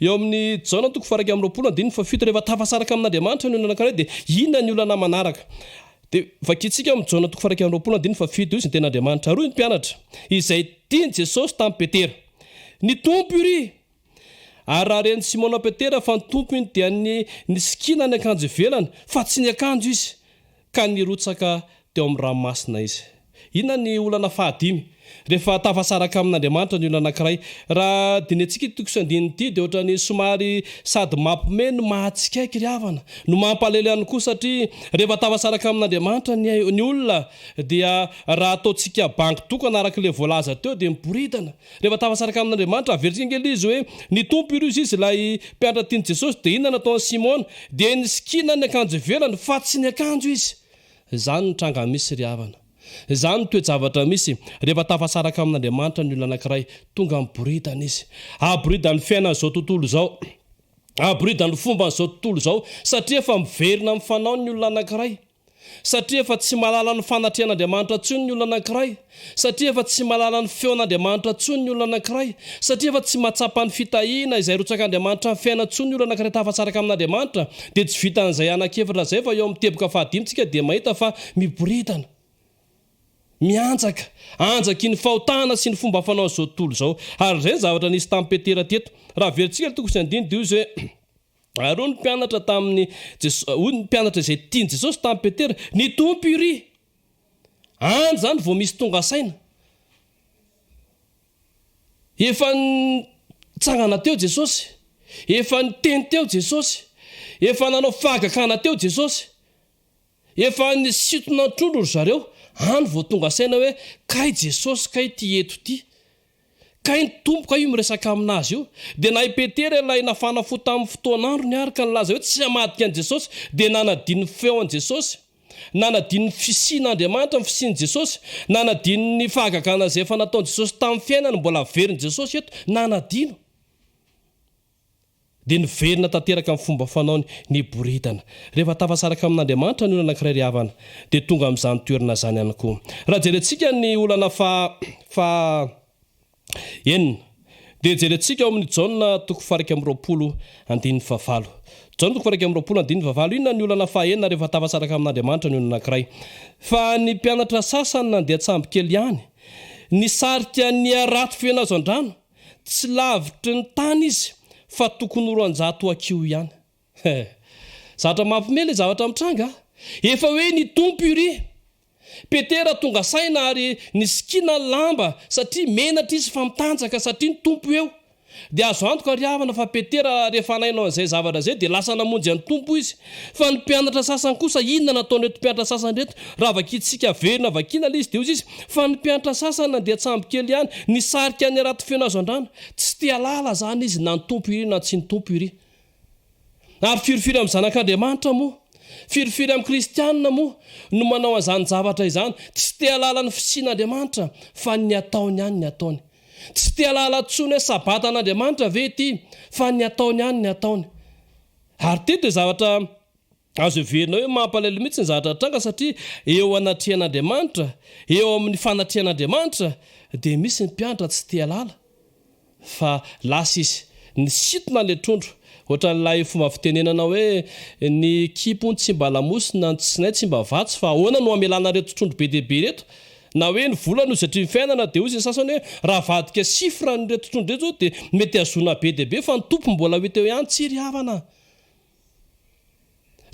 eo amin'ny jaona toko faraka amin'ny roapolo andininy fa fito rehefa tafasaraka amin'Andriamanitra ny olana anankiray dia inona ny olana manaraka dia vakitsika amin'ny jaona toko faraka amin'ny roapolo andininy fa fito izy ny ten'Andriamanitra roy ny mpianatra izay tiany Jesosy tamin'ny Petera ny tompo iry ary raha reny Simona Petera fa ny tompo iny dia ny sikina ny akanjo ivelany fa tsy ny akanjo izy ka nirotsaka teo amin'ny ranomasina izy. Inona ny olana fahadimy rehefa tafasaraka amin'Andriamanitra ny olana anankiray raha dinetsika tokosandiny ity dia ohatrany somary sady mampime no mahatsikaiky ry havana no mampalelo ihany koa satria rehefa tafasaraka amin'Andriamanitra ny olona dia raha ataontsika banky tokana araka ilay voalaza teo dia miboridana rehefa tafasaraka amin'Andriamanitra averitsika ingely izy hoe ny tompo iry izy ilay mpianatra tiany Jesosy dia inona nataony Simona dia ny sikina ny akanjo ivelany fa tsy ny akanjo izy zany ny tranga misy ry havana. Zany toe-javatra misy rehefa tafasaraka amin'Andriamanitra ny olona anankiray tonga miboridana izy aboridany fiainana izao tontolo izao aboridany fomba n'izao tontolo izao satria efa miverina amin'ny fanao ny olona anankiray satria efa tsy malala ny fanatrehan'Andriamanitra tsony ny olona anankiray satria efa tsy malala ny feon'Andriamanitra tsony ny olona anankiray satria efa tsy mahatsapa ny fitahiana izay rotsak'Andriamanitra ny fiaina tsony ny olona anankiray tafasaraka amin'Andriamanitra dia tsy vitan'izay anakevitra zay fa eo amin'ny teboka fahadimitsika dia mahita fa miboridana mianjaka anjaky ny fahotana sy ny fomba fanao izao tontolo izao ary zay zavatra nisy tamin'ny Petera teto raha veritsika toko sy andiny dia hoe ary ny mpianatra tamin'ny ny mpianatra izay tiany Jesosy tamin'ny Petera ny tompo iry any zany vao misy tonga saina efa nitsangana teo Jesosy efa niteny teo Jesosy efa nanao fahagakana teo Jesosy efa nisitona trondro ry zareo any vao tonga saina hoe kay Jesosy kay ty eto ty kay ny tompo kay io miresaka aminazy io dia na i Petera ilay nafanafo tamin'ny fotoan'andro ny araka ny laza hoe tsy hamadika an' Jesosy dia nanadiny feo an' Jesosy nanadiny fisian'Andriamanitra ny fisian' Jesosy nanadiny ny fahagakana izay efa nataon'i Jesosy tamin'ny fiainany mbola veriny Jesosy eto nanadino dia niverina tanteraka amin'ny fomba fanaony ny boridana rehefa tafasaraka amin'Andriamanitra ny olana anankiray ry havana dia tonga amin'izany toerana zany ihany koa raha jerentsika ny olana enina dia jerentsika ao amin'ny jaona toko faraka amin'ny roapolo andininy favalo jaona toko faraka amin'ny roapolo andininy favalo inona ny olana fahenina rehefa tafasaraka amin'Andriamanitra ny olana anankiray fa ny mpianatra sasany nandeha tsambokely ihany nisarika ny arato fenazo an-drano tsy lavitry ny tany izy fa tokony roanjato akio ihany zavatra mampimely zavatra mitranga efa hoe ny tompo iry Petera tonga saina ary nisikina lamba satria menatra izy fa mitanjaka satria ny tompo eo dia azo antoka ry havana fa Petera rehefa nainao an'izay zavatra zay dia lasa namonjy an'ny tompo izy fa ny mpianatra sasany kosa inona nataoneto mpianatra sasany reto raha vakitsika verina vakina izy dia izy fa ny mpianatra sasany nandeha tsambokely ihany nisarika ny arato fenazo an-drano tsy tia lala zany izy na ny tompo iry na tsy ny tompo iry ary firifiry amin'ny zanak'Andriamanitra moa firifiry amin'ny kristianina moa no manao an'izany zavatra izany tsy tia lala ny fisian'Andriamanitra fa ny ataony ihany ny ataony tsy tia lala tsony hoe sabatan'Andriamanitra ve ity fa ny ataony ihany ny ataony ary teto zavatra azo verina hoe mampalahelo mihitsy ny zavatra tranga satria eo anatrehan'Andriamanitra eo amin'ny fanatrehan'Andriamanitra dia misy ny mpianatra tsy tia lala fa lasa izy ny sitona le trondro ohatran'ilay fomba fitenenana hoe ny kipony tsy mba lamosina ny tsinay tsy mba vatsy fa ahoana no amelana reto trondro be dehibe reto na hoe ny volana izatria ny fiainana dia hozy ny sasany hoe raha vadika sifra ny reto trondro reto zao dia mety azona be dehibe fa ny tompo mbola ho teo ihany tsy ry havana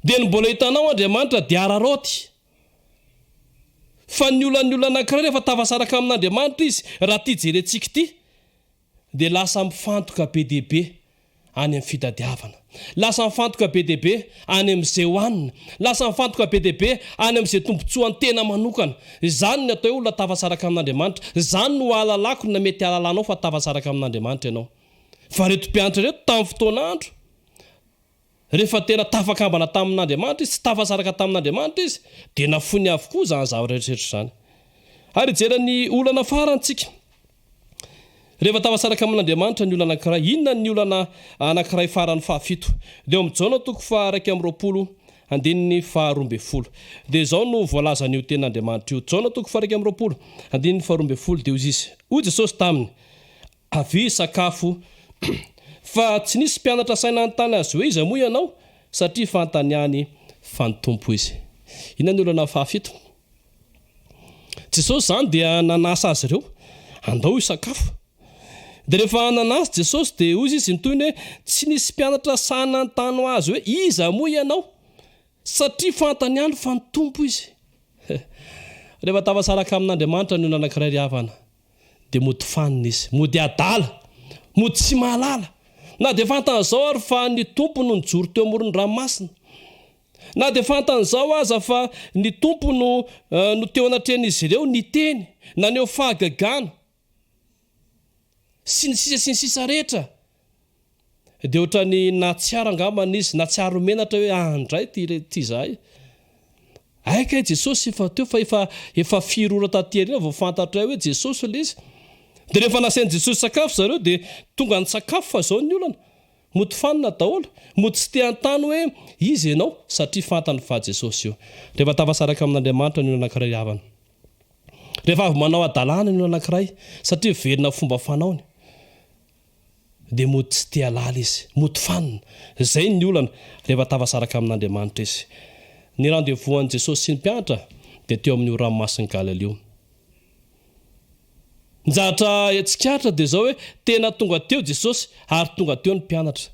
dia ny mbola hitanao Andriamanitra dia araroty fa ny olana anankiray rehefa tafasaraka amin'Andriamanitra izy raha tia jerentsika ity dia lasa mifantoka be dehibe any amin'ny fitadiavana lasa mifantoka be dehibe any amin'izay hohanina lasa mifantoka be dehibe any amin'izay tombontsoany tena manokana izany ny atao hoe olona tafasaraka amin'Andriamanitra izany no ahalalako na mety ahalalanao fa tafasaraka amin'Andriamanitra ianao fa reto mpianatra reto tamin'ny fotoan'andro rehefa tena tafakambana tamin'Andriamanitra izy tsy tafasaraka tamin'Andriamanitra izy dia nafony avokoa izany zavatra rehetra izany ary jerany olana farantsika rehefa tafasaraka amin'Andriamanitra ny olana anankiray inona ny olana anankiray farany fahafito dia amin'ny jaona toko fa 1 amin'ny roapolo andininy 20 dia zao no voalazan'io ten'andriamanitra io jaona toko 1 andininy 20 dia ozy izy hoy Jesosy taminy avy sakafo fa tsy nisy mpianatra saina anytany azy hoe iza moa ianao satria fantaniany fantompo izy ina ny olana fahafito Jesosy zany dia nanasa azy ireo andao isakafo dia rehefa nanazy Jesosy dia ozy izy nytoyny hoe tsy nisy mpianatra saina anytany azy hoe iza moa ianao satria fantaniany fantompo izy rehefa tafasaraka amin'Andriamanitra ny olana anankiray ry havana dia mody fanina izy mody adala mody tsy mahalala na dia fantan'izao ary fa ny tompo no nijoro teo amoron'ny ranomasina na dia fantan'izao aza fa ny tompo no teo anatrehan'izy ireo ny teny na neo fahagagana sy ny sisa rehetra dia ohatrany natsiaro angambana izy natsiaro menatra hoe andray ty zahay aika Jesosy efa teo fa efa firora tatyarina vao fantatra hoe Jesosy ilay izy dia rehefa nasain'i Jesosy sakafo zareo dia tonga ny sakafo fa zao ny olana mody fanina daholo mody tsy te an-tany hoe izy ianao satria fantany fa Jesosy io rehefa tafasaraka amin'Andriamanitra ny olana anankiray havana rehefa avy manao adalàna ny olana anankiray satria verina fomba fanaony dia mody tsy te halala izy mody fanina zay ny olana rehefa tafasaraka amin'Andriamanitra izy ny rendez-vous an'i Jesosy sy ny mpianatra dia teo amin'io ranomasiny Galileo njatra tsikaritra dia zao hoe tena tonga teo Jesosy ary tonga teo ny mpianatra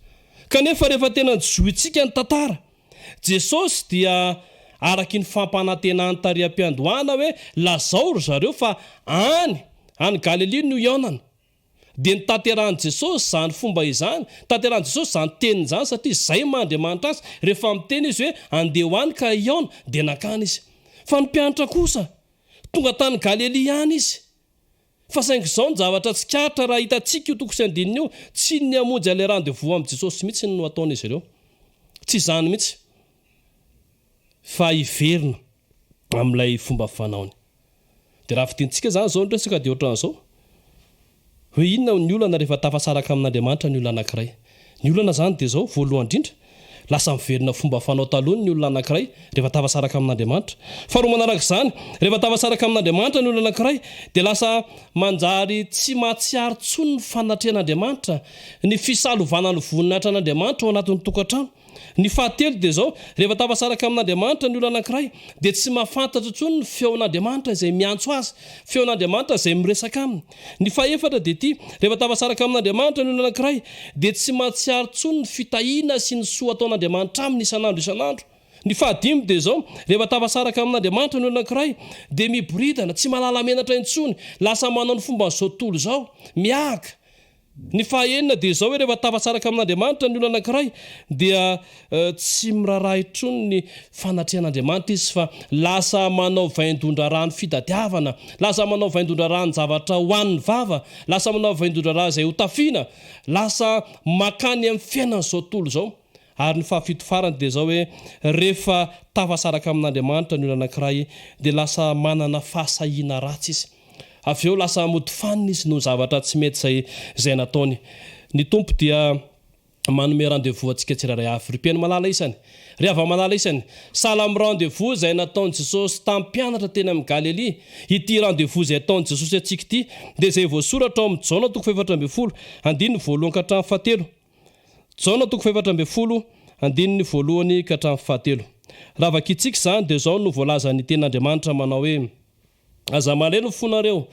kanefa rehefa tena nijointsika ny tantara Jesosy dia araky ny fampanantenany tariam-piandohana hoe lazaoro zareo fa any Galilea no ionana dia ny tanterahany Jesosy zany fomba izany tanterahany Jesosy zany teniny izany satria izay Andriamanitra azy rehefa miteny izy hoe andeha ho any ka iona dia nakany izy fa ny mpianatra kosa tonga tany Galilea any izy fa saingy izao ny zavatra tsikaritra raha hitantsika io toko sy andininy io tsy ny amonjy ilay rendez-vous amin'ny Jesosy mihitsy no ataon'izy ireo tsy izany mihitsy fa hiverina amin'ilay fomba fanaony dia raha fitintsika zany zao ndresaka dia ohatran'izao hoe inona ny olana rehefa tafasaraka amin'Andriamanitra ny olana anankiray ny olana zany dia zao voalohany indrindra lasa miverina fomba fanao talony ny olona anankiray rehefa tafasaraka amin'Andriamanitra faharoa manaraka izany rehefa tafasaraka amin'Andriamanitra ny olona anankiray dia lasa manjary tsy mahatsiaro tsony ny fanatrehan'Andriamanitra ny fisalovana ny voninahitra an'Andriamanitra ao anatin'ny tokantrano ny fahatelo dia zao rehefa tafasaraka amin'Andriamanitra ny olona anankiray dia tsy mahafantatra tsony ny feon'Andriamanitra izay miantso azy feon'Andriamanitra izay miresaka aminy ny fahaefatra dia ity rehefa tafasaraka amin'Andriamanitra ny olona anankiray dia tsy mahatsiaro tsony ny fitahiana sy ny soa ataon'Andriamanitra aminy isan'andro ny fahadimy dia zao rehefa tafasaraka amin'Andriamanitra ny olona anankiray dia miboridana tsy mahalala menatra intsony lasa manao ny fomba n'izao tontolo izao miaka ny fahaenina dia zao hoe rehefa tafasaraka amin'Andriamanitra ny olona anankiray dia tsy miraharaha intsony ny fanatrehan'Andriamanitra izy fa lasa manao vaindondra rano fitadiavana lasa manao vaindondra rano zavatra ho an'ny vava lasa manao vaindondra rano izay ho tafiana lasa makany amin'ny fiainana izao tontolo izao ary ny fahafito farany dia zao hoe rehefa tafasaraka amin'Andriamanitra ny olona anankiray dia lasa manana fahasahiana ratsy izy avy eo lasa mody fanina izy no zavatra tsy mety izay nataony ny tompo dia manome rendez-vous antsika tsiraray avy rypiainy malala isany ry hava malala isany sala amin'ny rendez-vous izay nataony Jesosy tamin'ny mpianatra teny amin'ny Galilea ity rendez-vous izay ataony Jesosy atsika ity dia izay voasoratra ao amin'ny Jaona toko 7 andininy voalohany ka hatramin'ny fahatelo Jaona toko 7 andininy voalohany ka hatramin'ny fahatelo raha vakitsika izany dia zao no voalazany ten'Andriamanitra manao hoe aza maleno fonareo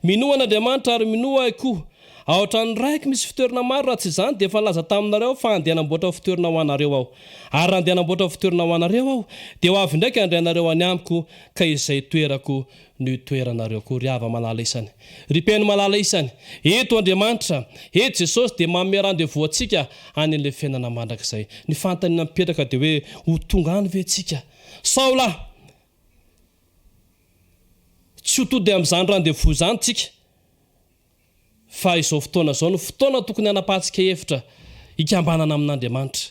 minoa an'Andriamanitra ary minoa koa ao ohatran'ny raiky misy fitoerana maro raha tsy izany dia efa laza taminareo fa andeha hanamboatra fitoerana ho anareo aho ary andeha hanamboatra fitoerana ho anareo aho dia ho avy ndraiky andray anareo any amiko ka izay toerako no toeranareo koa ry hava malala isany ry mpiaino malala isany eto Andriamanitra eto Jesosy dia manome rendez-vous antsika any an'ilay fiainana mandrakizay ny fantaniana mipetraka dia hoe ho tonga any ve antsika sao lahy tsy ho tody amin'izany rendez-vous zany tsika fa izao fotoana izao no fotoana tokony hanapahatsika hevitra hikambanana amin'Andriamanitra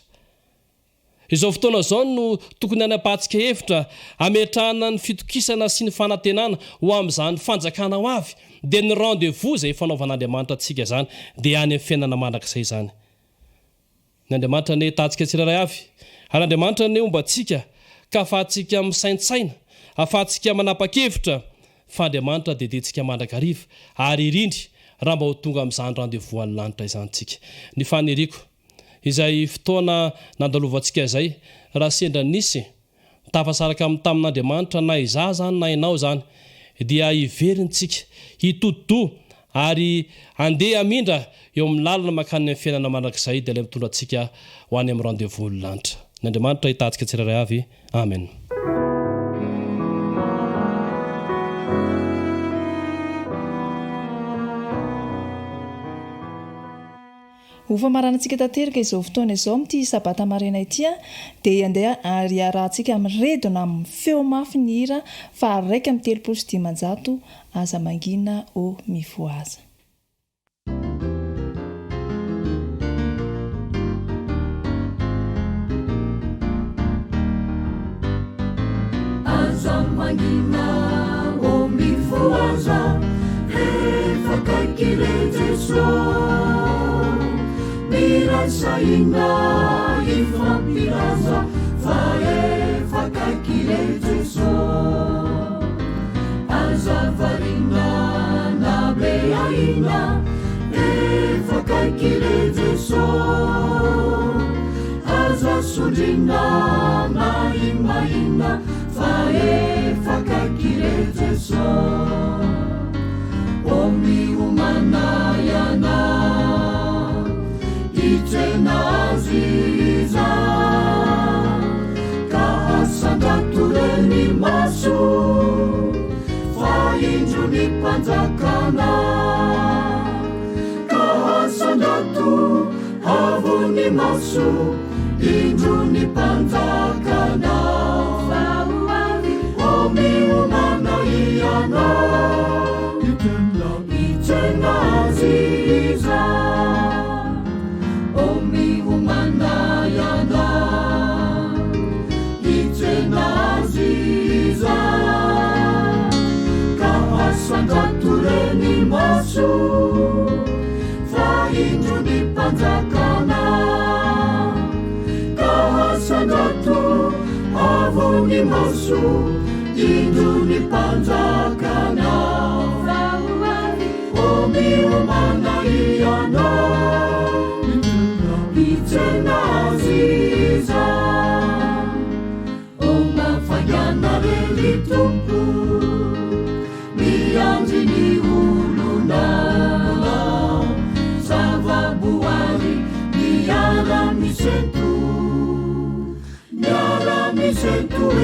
izao fotoana izao no tokony hanapahatsika hevitra hametrahana ny fitokisana sy ny fanantenana ho amin'izany fanjakana ho avy dia ny rendez-vous izay fanaovan'Andriamanitra antsika zany dia any amin'ny fiainana mandrakizay zany ny Andriamanitra ne tantsika tsiraray avy ary Andriamanitra ne omba antsika ka afahantsika misaintsaina afahantsika manapa-kevitra fa Andriamanitra dia dentsika mandrakariva ary irindry raha mba ho tonga amin'izany randevoan'ny lanitra izantsika ny faniriko izay fotoana nandalovantsika izay raha sendra nisy tafasaraka amin'ny tamin'Andriamanitra na izaho zany na ianao zany dia iverintsika hitodo ary andeha amindra eo amin'ny lalana makany amin'ny fiainana mandrakizay dia ilay mitondra antsika ho any amin'ny rendez-vous lanitra ny Andriamanitra hitantsika tsirairay avy amen. Hofa maranantsika tanteraka izao fotoana izao amin'ity sabata maraina ity dia andeha ary arahantsika amin'ny redio na amin'ny feo mafy ny hira fa 1:3 aza mangina o mivoaza. Aza mangina o mivoaza rehefa kaikile Jesosy Mirasaina ifampiraza fa efa kaikile Jesosy aza varina na beaina efa kaikile Jesosy aza sodrina maimaina fa efa kaikile Jesosy omiumana yana Itenaziza kahasangatureni maso fa indro ny mpanjakana kahasangatu avony maso indro ny mpanjakana omiomana iana itenaziza Omiumanayana itenaziza kahasangatureni maso fa indro ny mpanjakana kahasangatu avony maso indro ny mpanjakana omiumanayana Itenaziza omafanyana relitumpu miandri ny olona zavaboary miara-miseto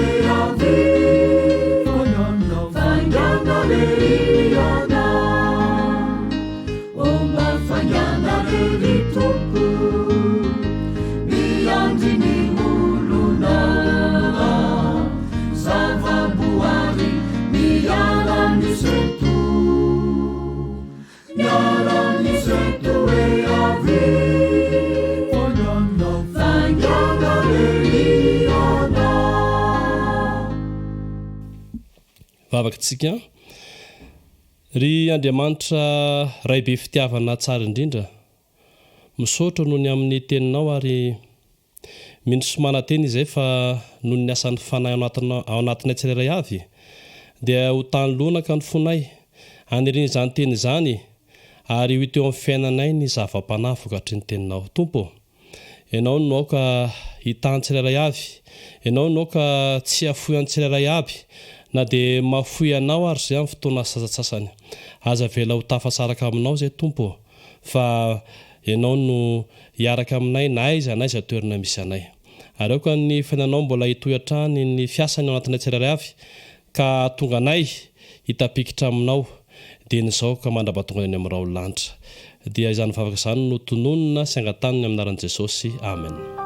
e avy fanyana leriana omafanyana relitumpu vavakatsika ry Andriamanitra raibe fitiavana tsara indrindra misaotra noho ny amin'ny teninao ary mindry somanateny izay fa noho ny asan'ny fanahy ao anatinay tsirairay avy dia ho tany lonaka ny fonay aniriny izany teny izany ary ho teo amin'ny fiainanay ny zava-panafika hatry ny teninao tompo ianao no aoka hitany tsirairay avy ianao no aoka tsy afoy any tsirairay aby na dia mafoy anao ary zay amin'ny fotoana sasatsasany aza vela ho tafasaraka aminao zay tompo fa ianao no hiaraka aminay na aiza toerana misy anay ary aoka ny fiainanao mbola hitoy hatrany ny fiasany ao anatinay tsirairay avy ka tonga anay hitapikitra aminao dia nizao ka mandrabatonga any amin'ny rao lanitra dia izany vavaka izany no tononona sy angataniny amin'ny anaran'i Jesosy amen.